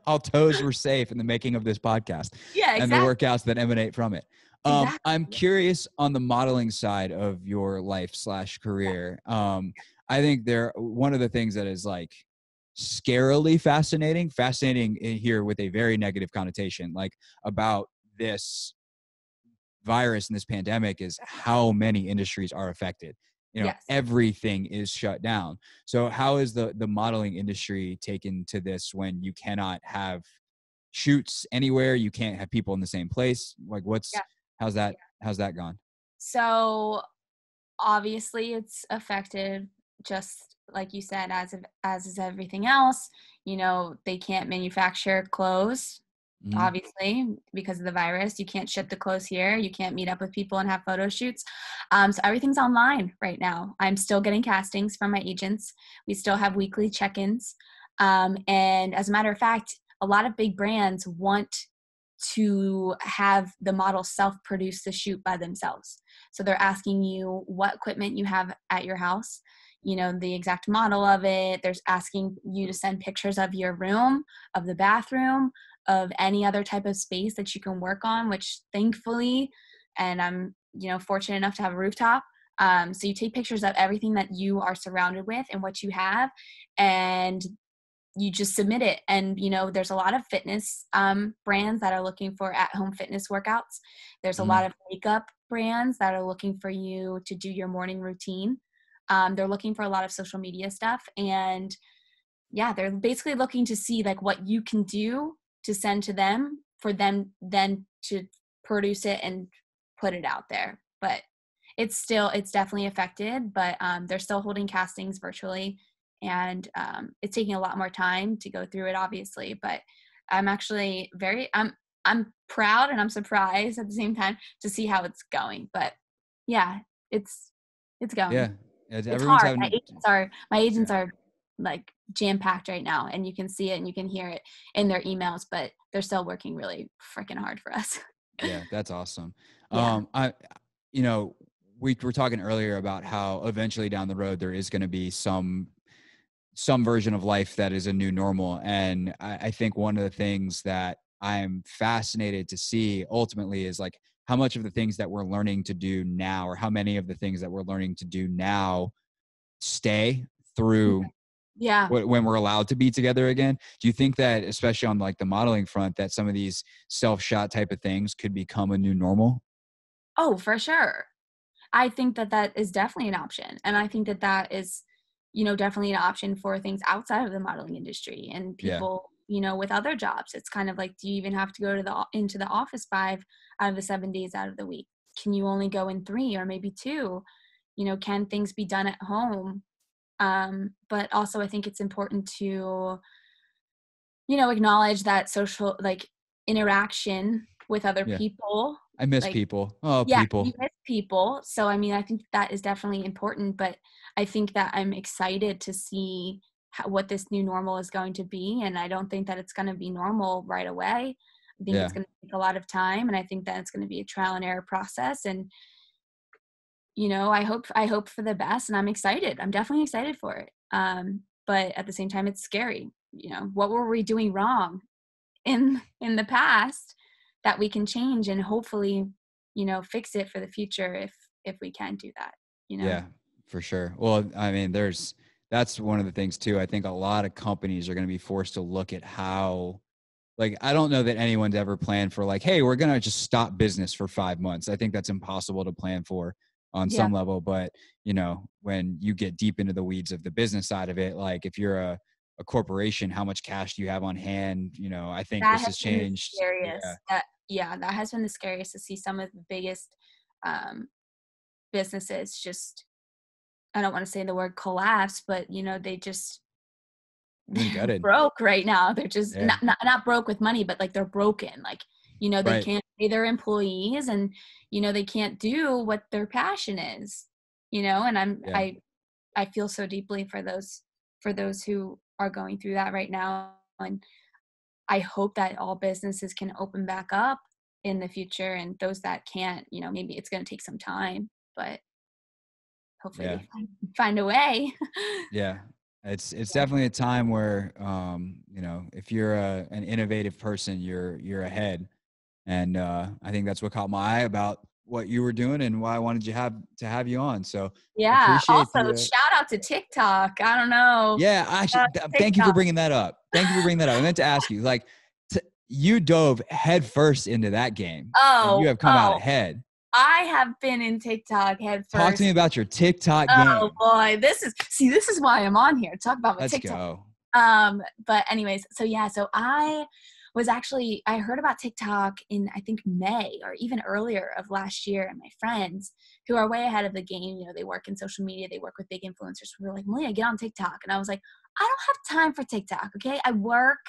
All toes were safe in the making of this podcast. Yeah, exactly. And the workouts that emanate from it. Exactly. I'm curious on the modeling side of your life / career. I think one of the things that is like scarily fascinating here with a very negative connotation, like about this virus and this pandemic is how many industries are affected. Everything is shut down. So how is the modeling industry taken to this when you cannot have shoots anywhere? You can't have people in the same place. Like how's that gone? So obviously it's affected just like you said, as is everything else. They can't manufacture clothes. Obviously, because of the virus, you can't ship the clothes here. You can't meet up with people and have photo shoots. So everything's online right now. I'm still getting castings from my agents. We still have weekly check-ins. And as a matter of fact, a lot of big brands want to have the model self-produce the shoot by themselves. So they're asking you what equipment you have at your house, the exact model of it. They're asking you to send pictures of your room, of the bathroom, of any other type of space that you can work on, which thankfully, and I'm, fortunate enough to have a rooftop. So you take pictures of everything that you are surrounded with and what you have, and you just submit it. And, there's a lot of fitness brands that are looking for at-home fitness workouts. There's a lot of makeup brands that are looking for you to do your morning routine. They're looking for a lot of social media stuff. And they're basically looking to see like what you can do to send to them for them then to produce it and put it out there. But it's definitely affected, but they're still holding castings virtually. And it's taking a lot more time to go through it, obviously, but I'm actually I'm proud and I'm surprised at the same time to see how it's going. But it's going. Yeah. It's hard. My agents are like jam-packed right now, and you can see it and you can hear it in their emails, but they're still working really freaking hard for us. Yeah, that's awesome. Yeah. We were talking earlier about how eventually down the road there is going to be some version of life that is a new normal. And I think one of the things that I'm fascinated to see ultimately is like how much of the things that we're learning to do now, or how many of the things that we're learning to do now stay through Yeah. when we're allowed to be together again. Do you think that, especially on like the modeling front, that some of these self-shot type of things could become a new normal? Oh, for sure. I think that that is definitely an option. And I think that that is, definitely an option for things outside of the modeling industry and Yeah. people, with other jobs. It's kind of like, do you even have to go to into the office 5 out of the 7 days out of the week? Can you only go in 3 or maybe 2? Can things be done at home? But also I think it's important to, acknowledge that social, like, interaction with other Yeah. people. I miss Like, people. Oh, yeah, you people. miss people. So, I mean, I think that is definitely important, but I think that I'm excited to see what this new normal is going to be. And I don't think that it's going to be normal right away. I think it's Yeah. going to take a lot of time. And I think that it's going to be a trial and error process. And, I hope for the best, and I'm excited. I'm definitely excited for it. But at the same time, it's scary. What were we doing wrong in the past that we can change and hopefully, fix it for the future if we can do that, Yeah, for sure. Well, I mean, that's one of the things too. I think a lot of companies are going to be forced to look at how, like, I don't know that anyone's ever planned for like, hey, we're going to just stop business for 5 months. I think that's impossible to plan for on Yeah, some level. But, when you get deep into the weeds of the business side of it, like if you're a corporation, how much cash do you have on hand? I think that this has has been the changed. Yeah. scariest. That has been the scariest to see some of the biggest um, businesses just. I don't want to say the word collapse, but they just Being they're gutted. broke right now. They're just Yeah. not broke with money, but like they're broken. Like, they Right. can't pay their employees and, they can't do what their passion is, and Yeah. I feel so deeply for those who are going through that right now. And I hope that all businesses can open back up in the future, and those that can't, maybe it's going to take some time, but hopefully Yeah. they find a way. Yeah. It's definitely a time where, if you're an innovative person, you're ahead. And I think that's what caught my eye about what you were doing and why I wanted to have you on. So Yeah. appreciate Also, the, shout out to TikTok. I don't know. yeah, thank you for TikTok. bringing that up. Thank you for bringing that up. I meant to ask you, like, you dove head first into that game and you Oh, have come out ahead. I have been in TikTok head Talk to me first. about your TikTok Oh game. boy, this is why I'm on here. Talk about my Let's TikTok. go. But anyways, so I heard about TikTok in, I think, May or even earlier of last year, and my friends who are way ahead of the game, they work in social media, they work with big influencers, were like, Malia, get on TikTok. And I was like, I don't have time for TikTok. Okay. I work.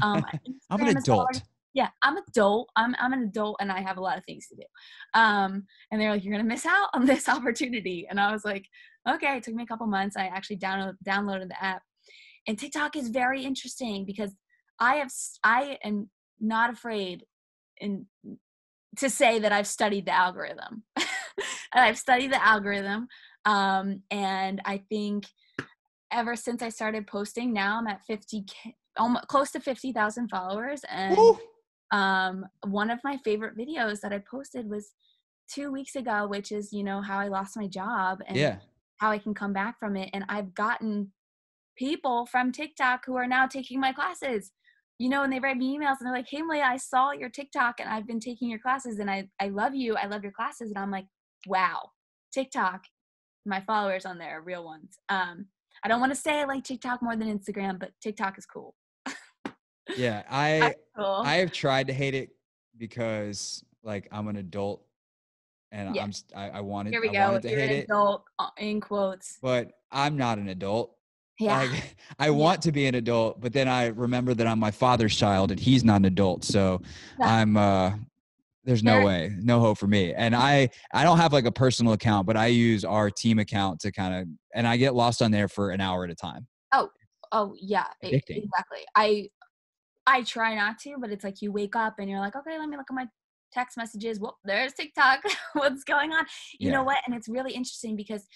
I'm an Instagram is hard. adult. Yeah, I'm adult. I'm an adult and I have a lot of things to do. And they're like, you're going to miss out on this opportunity. And I was like, okay. It took me a couple months. I actually downloaded the app. And TikTok is very interesting because I am not afraid to say that I've studied the algorithm. And I've studied the algorithm. And I think ever since I started posting, now I'm at 50K, almost close to 50,000 followers. And one of my favorite videos that I posted was 2 weeks ago, which is, how I lost my job and Yeah. how I can come back from it. And I've gotten people from TikTok who are now taking my classes, and they write me emails and they're like, hey, Malia, I saw your TikTok and I've been taking your classes and I love you. I love your classes. And I'm like, wow, TikTok, my followers on there are real ones. I don't want to say I like TikTok more than Instagram, but TikTok is cool. Yeah. Cool. I have tried to hate it because like I'm an adult and Yeah. I Here we I go. wanted to You're hate an it, adult, in quotes. but I'm not an adult. Yeah. Like I Yeah. want to be an adult, but then I remember that I'm my father's child and he's not an adult. So I'm there's no There. way, no hope for me. And I don't have like a personal account, but I use our team account to kind of, and I get lost on there for an hour at a time. Oh yeah, Addicting. exactly. I try not to, but it's like you wake up and you're like, okay, let me look at my text messages. Well, there's TikTok. What's going on? You know Yeah. what? And it's really interesting because,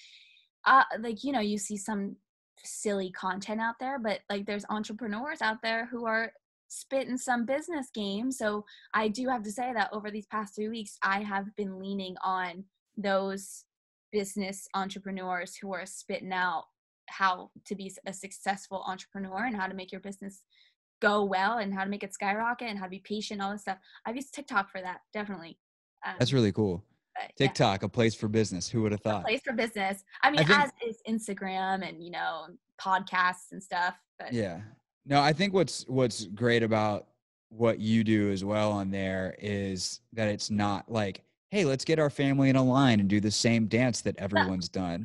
you see some silly content out there, but like there's entrepreneurs out there who are spitting some business game. So I do have to say that over these past 3 weeks, I have been leaning on those business entrepreneurs who are spitting out how to be a successful entrepreneur and how to make your business go well and how to make it skyrocket and how to be patient, all this stuff. I've used TikTok for that, definitely. That's really cool. Yeah. TikTok, a place for business. Who would have thought? A place for business. I mean, as is Instagram and, podcasts and stuff. But yeah. No, I think what's great about what you do as well on there is that it's not like, hey, let's get our family in a line and do the same dance that everyone's done.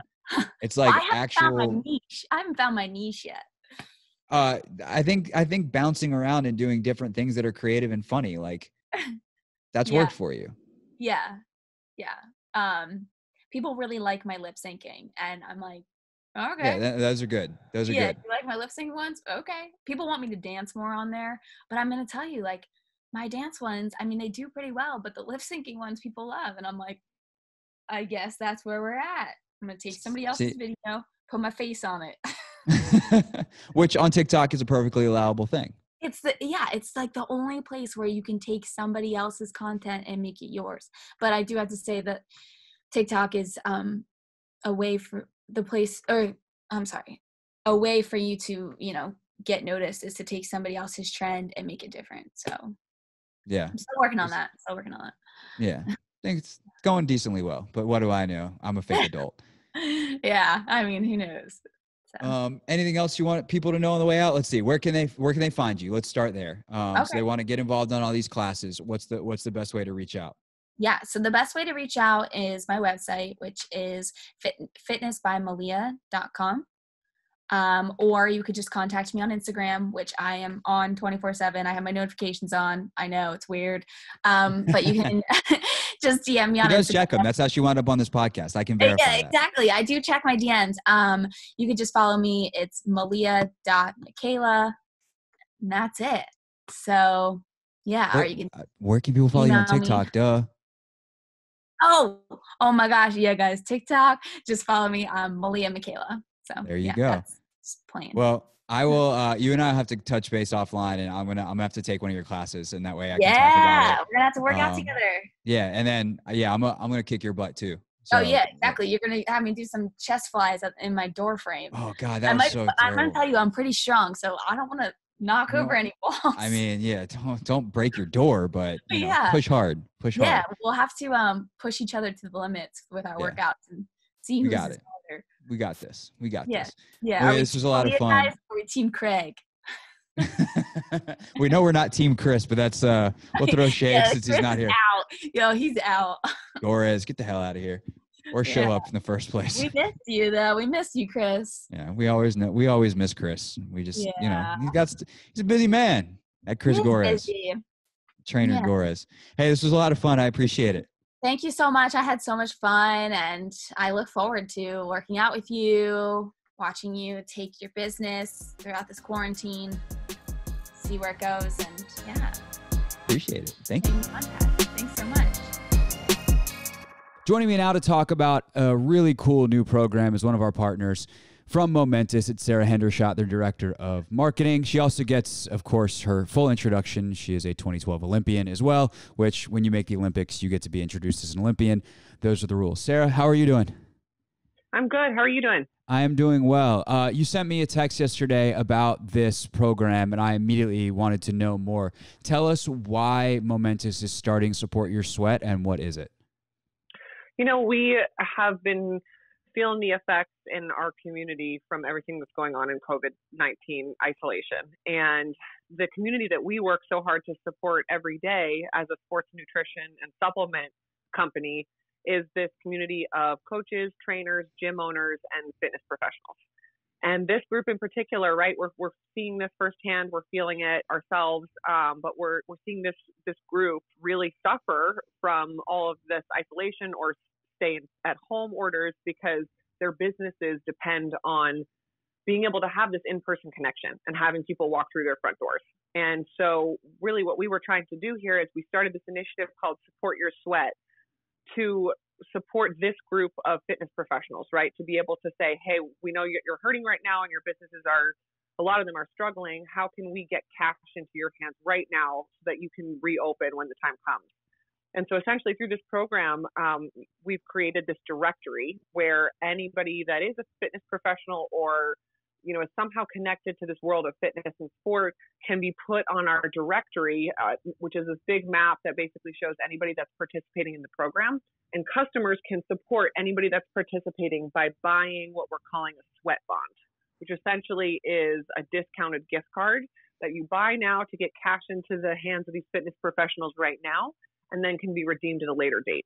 It's like I haven't found my niche. I haven't found my niche yet. I think bouncing around and doing different things that are creative and funny, like that's worked for you. Yeah. People really like my lip syncing, and I'm like, okay. Yeah, those are good. Those are good. You like my lip sync ones? Okay. People want me to dance more on there, but I'm gonna tell you, like, my dance ones, I mean, they do pretty well, but the lip syncing ones people love, and I'm like, I guess that's where we're at. I'm gonna take somebody else's video, put my face on it. Which on TikTok is a perfectly allowable thing. It's like the only place where you can take somebody else's content and make it yours. But I do have to say that TikTok is a way for a way for you to, get noticed is to take somebody else's trend and make it different. So yeah, I'm still working on that. Yeah, I think it's going decently well, but what do I know? I'm a fake adult. Yeah, I mean, who knows? So. Anything else you want people to know on the way out? Let's see. Where can they find you? Let's start there. So they want to get involved in all these classes. What's the best way to reach out? Yeah. So the best way to reach out is my website, which is fitnessbymalia.com. Or you could just contact me on Instagram, which I am on 24/7. I have my notifications on. I know it's weird. But you can just DM me on Instagram. She does check them. That's how she wound up on this podcast. I can verify that. Exactly. I do check my DMs. You can just follow me. It's malia.makaila. And that's it. So yeah. Where can people follow you on TikTok? Me. Duh. Oh my gosh. Yeah, guys. TikTok. Just follow me. Malia Makaila. So there you go. That's plain. Well, I will. You and I have to touch base offline, and I'm gonna have to take one of your classes, and that way I can talk about it. We're gonna have to work out together. Yeah, and then I'm gonna kick your butt too. So, yeah, exactly. You're gonna have me do some chest flies in my door frame. Oh God, that was so terrible. I'm gonna tell you, I'm pretty strong, so I don't want to knock over any walls. I mean, yeah, don't break your door, but push hard. Yeah, we'll have to push each other to the limits with our workouts and see who's got it. We got this. this. Yeah. Well, this was a lot of fun. Guys, or are we Team Craig? We know we're not Team Chris, but that's we'll throw shade since Chris he's not here. He's out. Gorres, get the hell out of here, or show up in the first place. We missed you though. We missed you, Chris. Yeah, we always miss Chris. We just he's a busy man at Chris Gorres. Trainer Gorres. Hey, this was a lot of fun. I appreciate it. Thank you so much. I had so much fun, and I look forward to working out with you, watching you take your business throughout this quarantine, see where it goes, and Appreciate it. Thank you. Thanks so much. Joining me now to talk about a really cool new program is one of our partners from Momentous. It's Sara Hendershot, their director of marketing. She also gets, of course, her full introduction. She is a 2012 Olympian as well, which when you make the Olympics, you get to be introduced as an Olympian. Those are the rules. Sara, how are you doing? I'm good. How are you doing? I am doing well. You sent me a text yesterday about this program, and I immediately wanted to know more. Tell us why Momentous is starting Support Your Sweat, and what is it? We have been feeling the effects in our community from everything that's going on in COVID-19 isolation. And the community that we work so hard to support every day as a sports nutrition and supplement company is this community of coaches, trainers, gym owners, and fitness professionals. And this group in particular, right, we're seeing this firsthand, we're feeling it ourselves, but we're seeing this group really suffer from all of this isolation or stay at home orders because their businesses depend on being able to have this in-person connection and having people walk through their front doors. And so really what we were trying to do here is we started this initiative called Support Your Sweat to support this group of fitness professionals, right? To be able to say, hey, we know you're hurting right now and your businesses a lot of them are struggling. How can we get cash into your hands right now so that you can reopen when the time comes? And so essentially through this program, we've created this directory where anybody that is a fitness professional or, is somehow connected to this world of fitness and sport can be put on our directory, which is this big map that basically shows anybody that's participating in the program. And customers can support anybody that's participating by buying what we're calling a sweat bond, which essentially is a discounted gift card that you buy now to get cash into the hands of these fitness professionals right now, and then can be redeemed at a later date.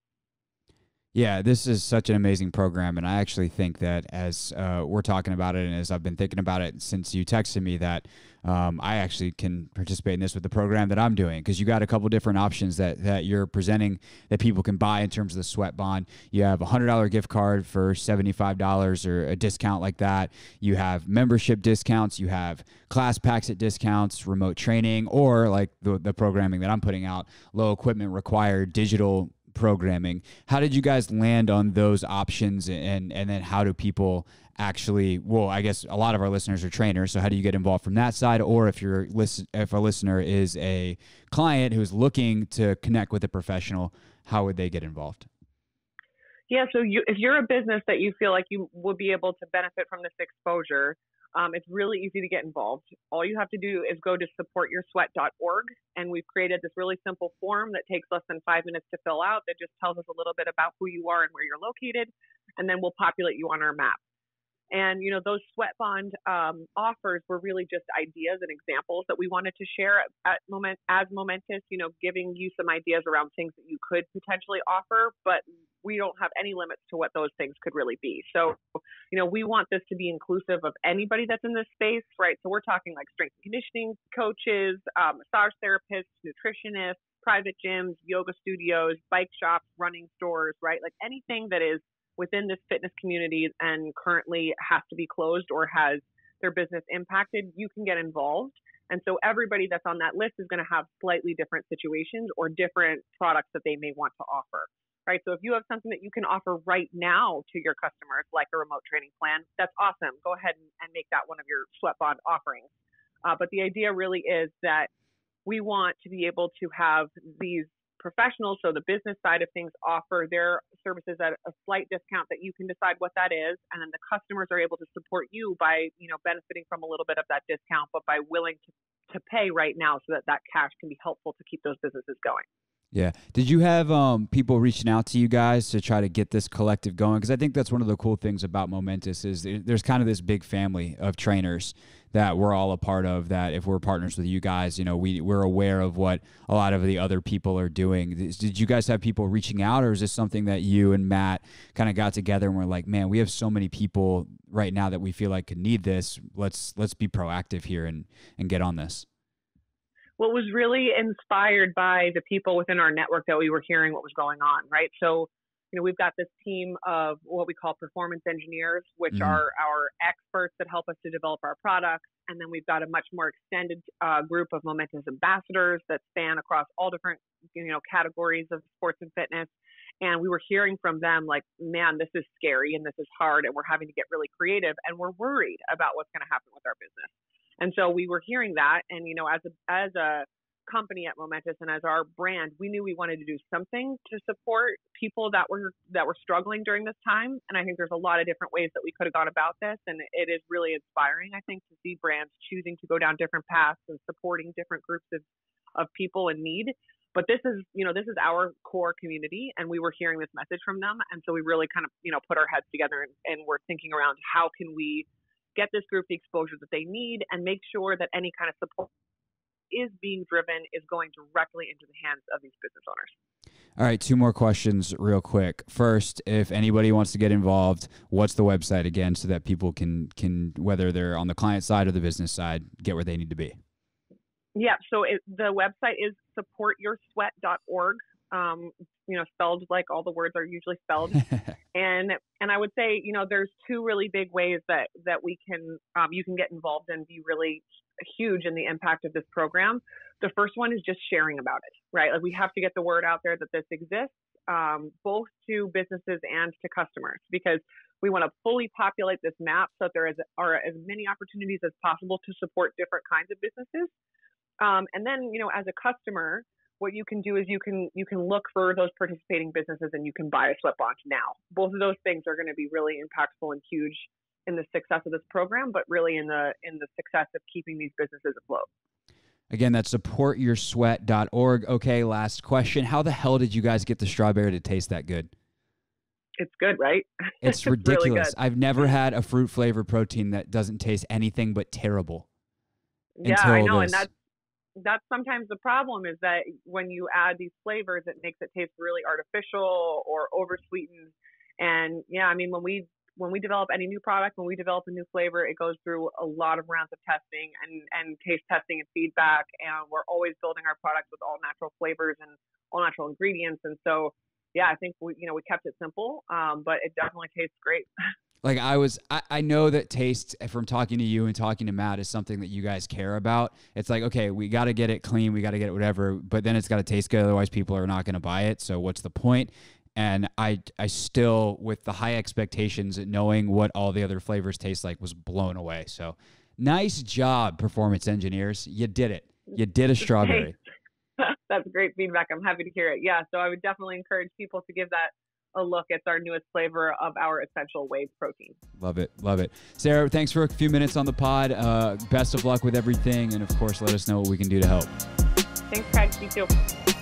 Yeah, this is such an amazing program, and I actually think that as we're talking about it and as I've been thinking about it since you texted me that I actually can participate in this with the program that I'm doing, because you got a couple different options that you're presenting that people can buy in terms of the sweat bond. You have a $100 gift card for $75 or a discount like that. You have membership discounts. You have class packs at discounts, remote training, or like the programming that I'm putting out, low equipment required digital programming. How did you guys land on those options, and then how do people actually, well, I guess a lot of our listeners are trainers, so how do you get involved from that side? Or if a listener is a client who's looking to connect with a professional, how would they get involved? Yeah, so if you're a business that you feel like you will be able to benefit from this exposure, it's really easy to get involved. All you have to do is go to supportyoursweat.org, and we've created this really simple form that takes less than 5 minutes to fill out that just tells us a little bit about who you are and where you're located, and then we'll populate you on our map. And, those sweat bond offers were really just ideas and examples that we wanted to share as Momentous, giving you some ideas around things that you could potentially offer, but we don't have any limits to what those things could really be. So, we want this to be inclusive of anybody that's in this space, right? So we're talking like strength and conditioning coaches, massage therapists, nutritionists, private gyms, yoga studios, bike shops, running stores, right? Like anything that is within this fitness community and currently has to be closed or has their business impacted, you can get involved. And so everybody that's on that list is going to have slightly different situations or different products that they may want to offer, right? So if you have something that you can offer right now to your customers, like a remote training plan, that's awesome. Go ahead and make that one of your sweat bond offerings. But the idea really is that we want to be able to have these professionals, so the business side of things, offer their services at a slight discount that you can decide what that is, and then the customers are able to support you by benefiting from a little bit of that discount, but by willing to pay right now so that cash can be helpful to keep those businesses going. Yeah. Did you have people reaching out to you guys to try to get this collective going? Because I think that's one of the cool things about Momentous is there's kind of this big family of trainers that we're all a part of, that if we're partners with you guys, we're aware of what a lot of the other people are doing. Did you guys have people reaching out, or is this something that you and Matt kind of got together and were like, man, we have so many people right now that we feel like could need this. Let's be proactive here and get on this? Well, it was really inspired by the people within our network that we were hearing what was going on, right? So, we've got this team of what we call performance engineers, which are our experts that help us to develop our products. And then we've got a much more extended group of Momentous ambassadors that span across all different, categories of sports and fitness. And we were hearing from them like, man, this is scary and this is hard and we're having to get really creative and we're worried about what's going to happen with our business. And so we were hearing that, and as a company at Momentous and as our brand, we knew we wanted to do something to support people that were struggling during this time. And I think there's a lot of different ways that we could have gone about this, and it is really inspiring, I think, to see brands choosing to go down different paths and supporting different groups of people in need. But this is our core community, and we were hearing this message from them, and so we really kind of put our heads together and we're thinking around how can we get this group the exposure that they need and make sure that any kind of support is being driven is going directly into the hands of these business owners. All right, 2 more questions real quick. First, if anybody wants to get involved, what's the website again so that people can whether they're on the client side or the business side, get where they need to be? Yeah, so the website is supportyoursweat.org. Spelled like all the words are usually spelled. And I would say, there's 2 really big ways that we can, you can get involved and be really huge in the impact of this program. The first one is just sharing about it, right? Like we have to get the word out there that this exists, both to businesses and to customers, because we want to fully populate this map so that there are as many opportunities as possible to support different kinds of businesses. And then, as a customer, what you can do is you can look for those participating businesses and you can buy a slip-on now. Both of those things are going to be really impactful and huge in the success of this program, but really in the success of keeping these businesses afloat. Again, that's supportyoursweat.org. Okay, last question. How the hell did you guys get the strawberry to taste that good? It's good, right? It's ridiculous. Really good. I've never had a fruit flavored protein that doesn't taste anything but terrible. Yeah, I know, and that's sometimes the problem is that when you add these flavors, it makes it taste really artificial or oversweetened. And yeah, I mean, when we develop any new product, when we develop a new flavor, it goes through a lot of rounds of testing and taste testing and feedback. And we're always building our products with all natural flavors and all natural ingredients. And so, yeah, I think we kept it simple, but it definitely tastes great. Like I know that taste, from talking to you and talking to Matt, is something that you guys care about. It's like, okay, we got to get it clean, we got to get it whatever, but then it's got to taste good. Otherwise people are not going to buy it. So what's the point? And I still, with the high expectations, knowing what all the other flavors taste like, was blown away. So nice job, performance engineers. You did it. You did a strawberry. That's great feedback. I'm happy to hear it. Yeah, so I would definitely encourage people to give that a look. It's our newest flavor of our essential whey protein. Love it. Love it. Sara, thanks for a few minutes on the pod. Best of luck with everything. And, of course, let us know what we can do to help. Thanks, Craig. You too.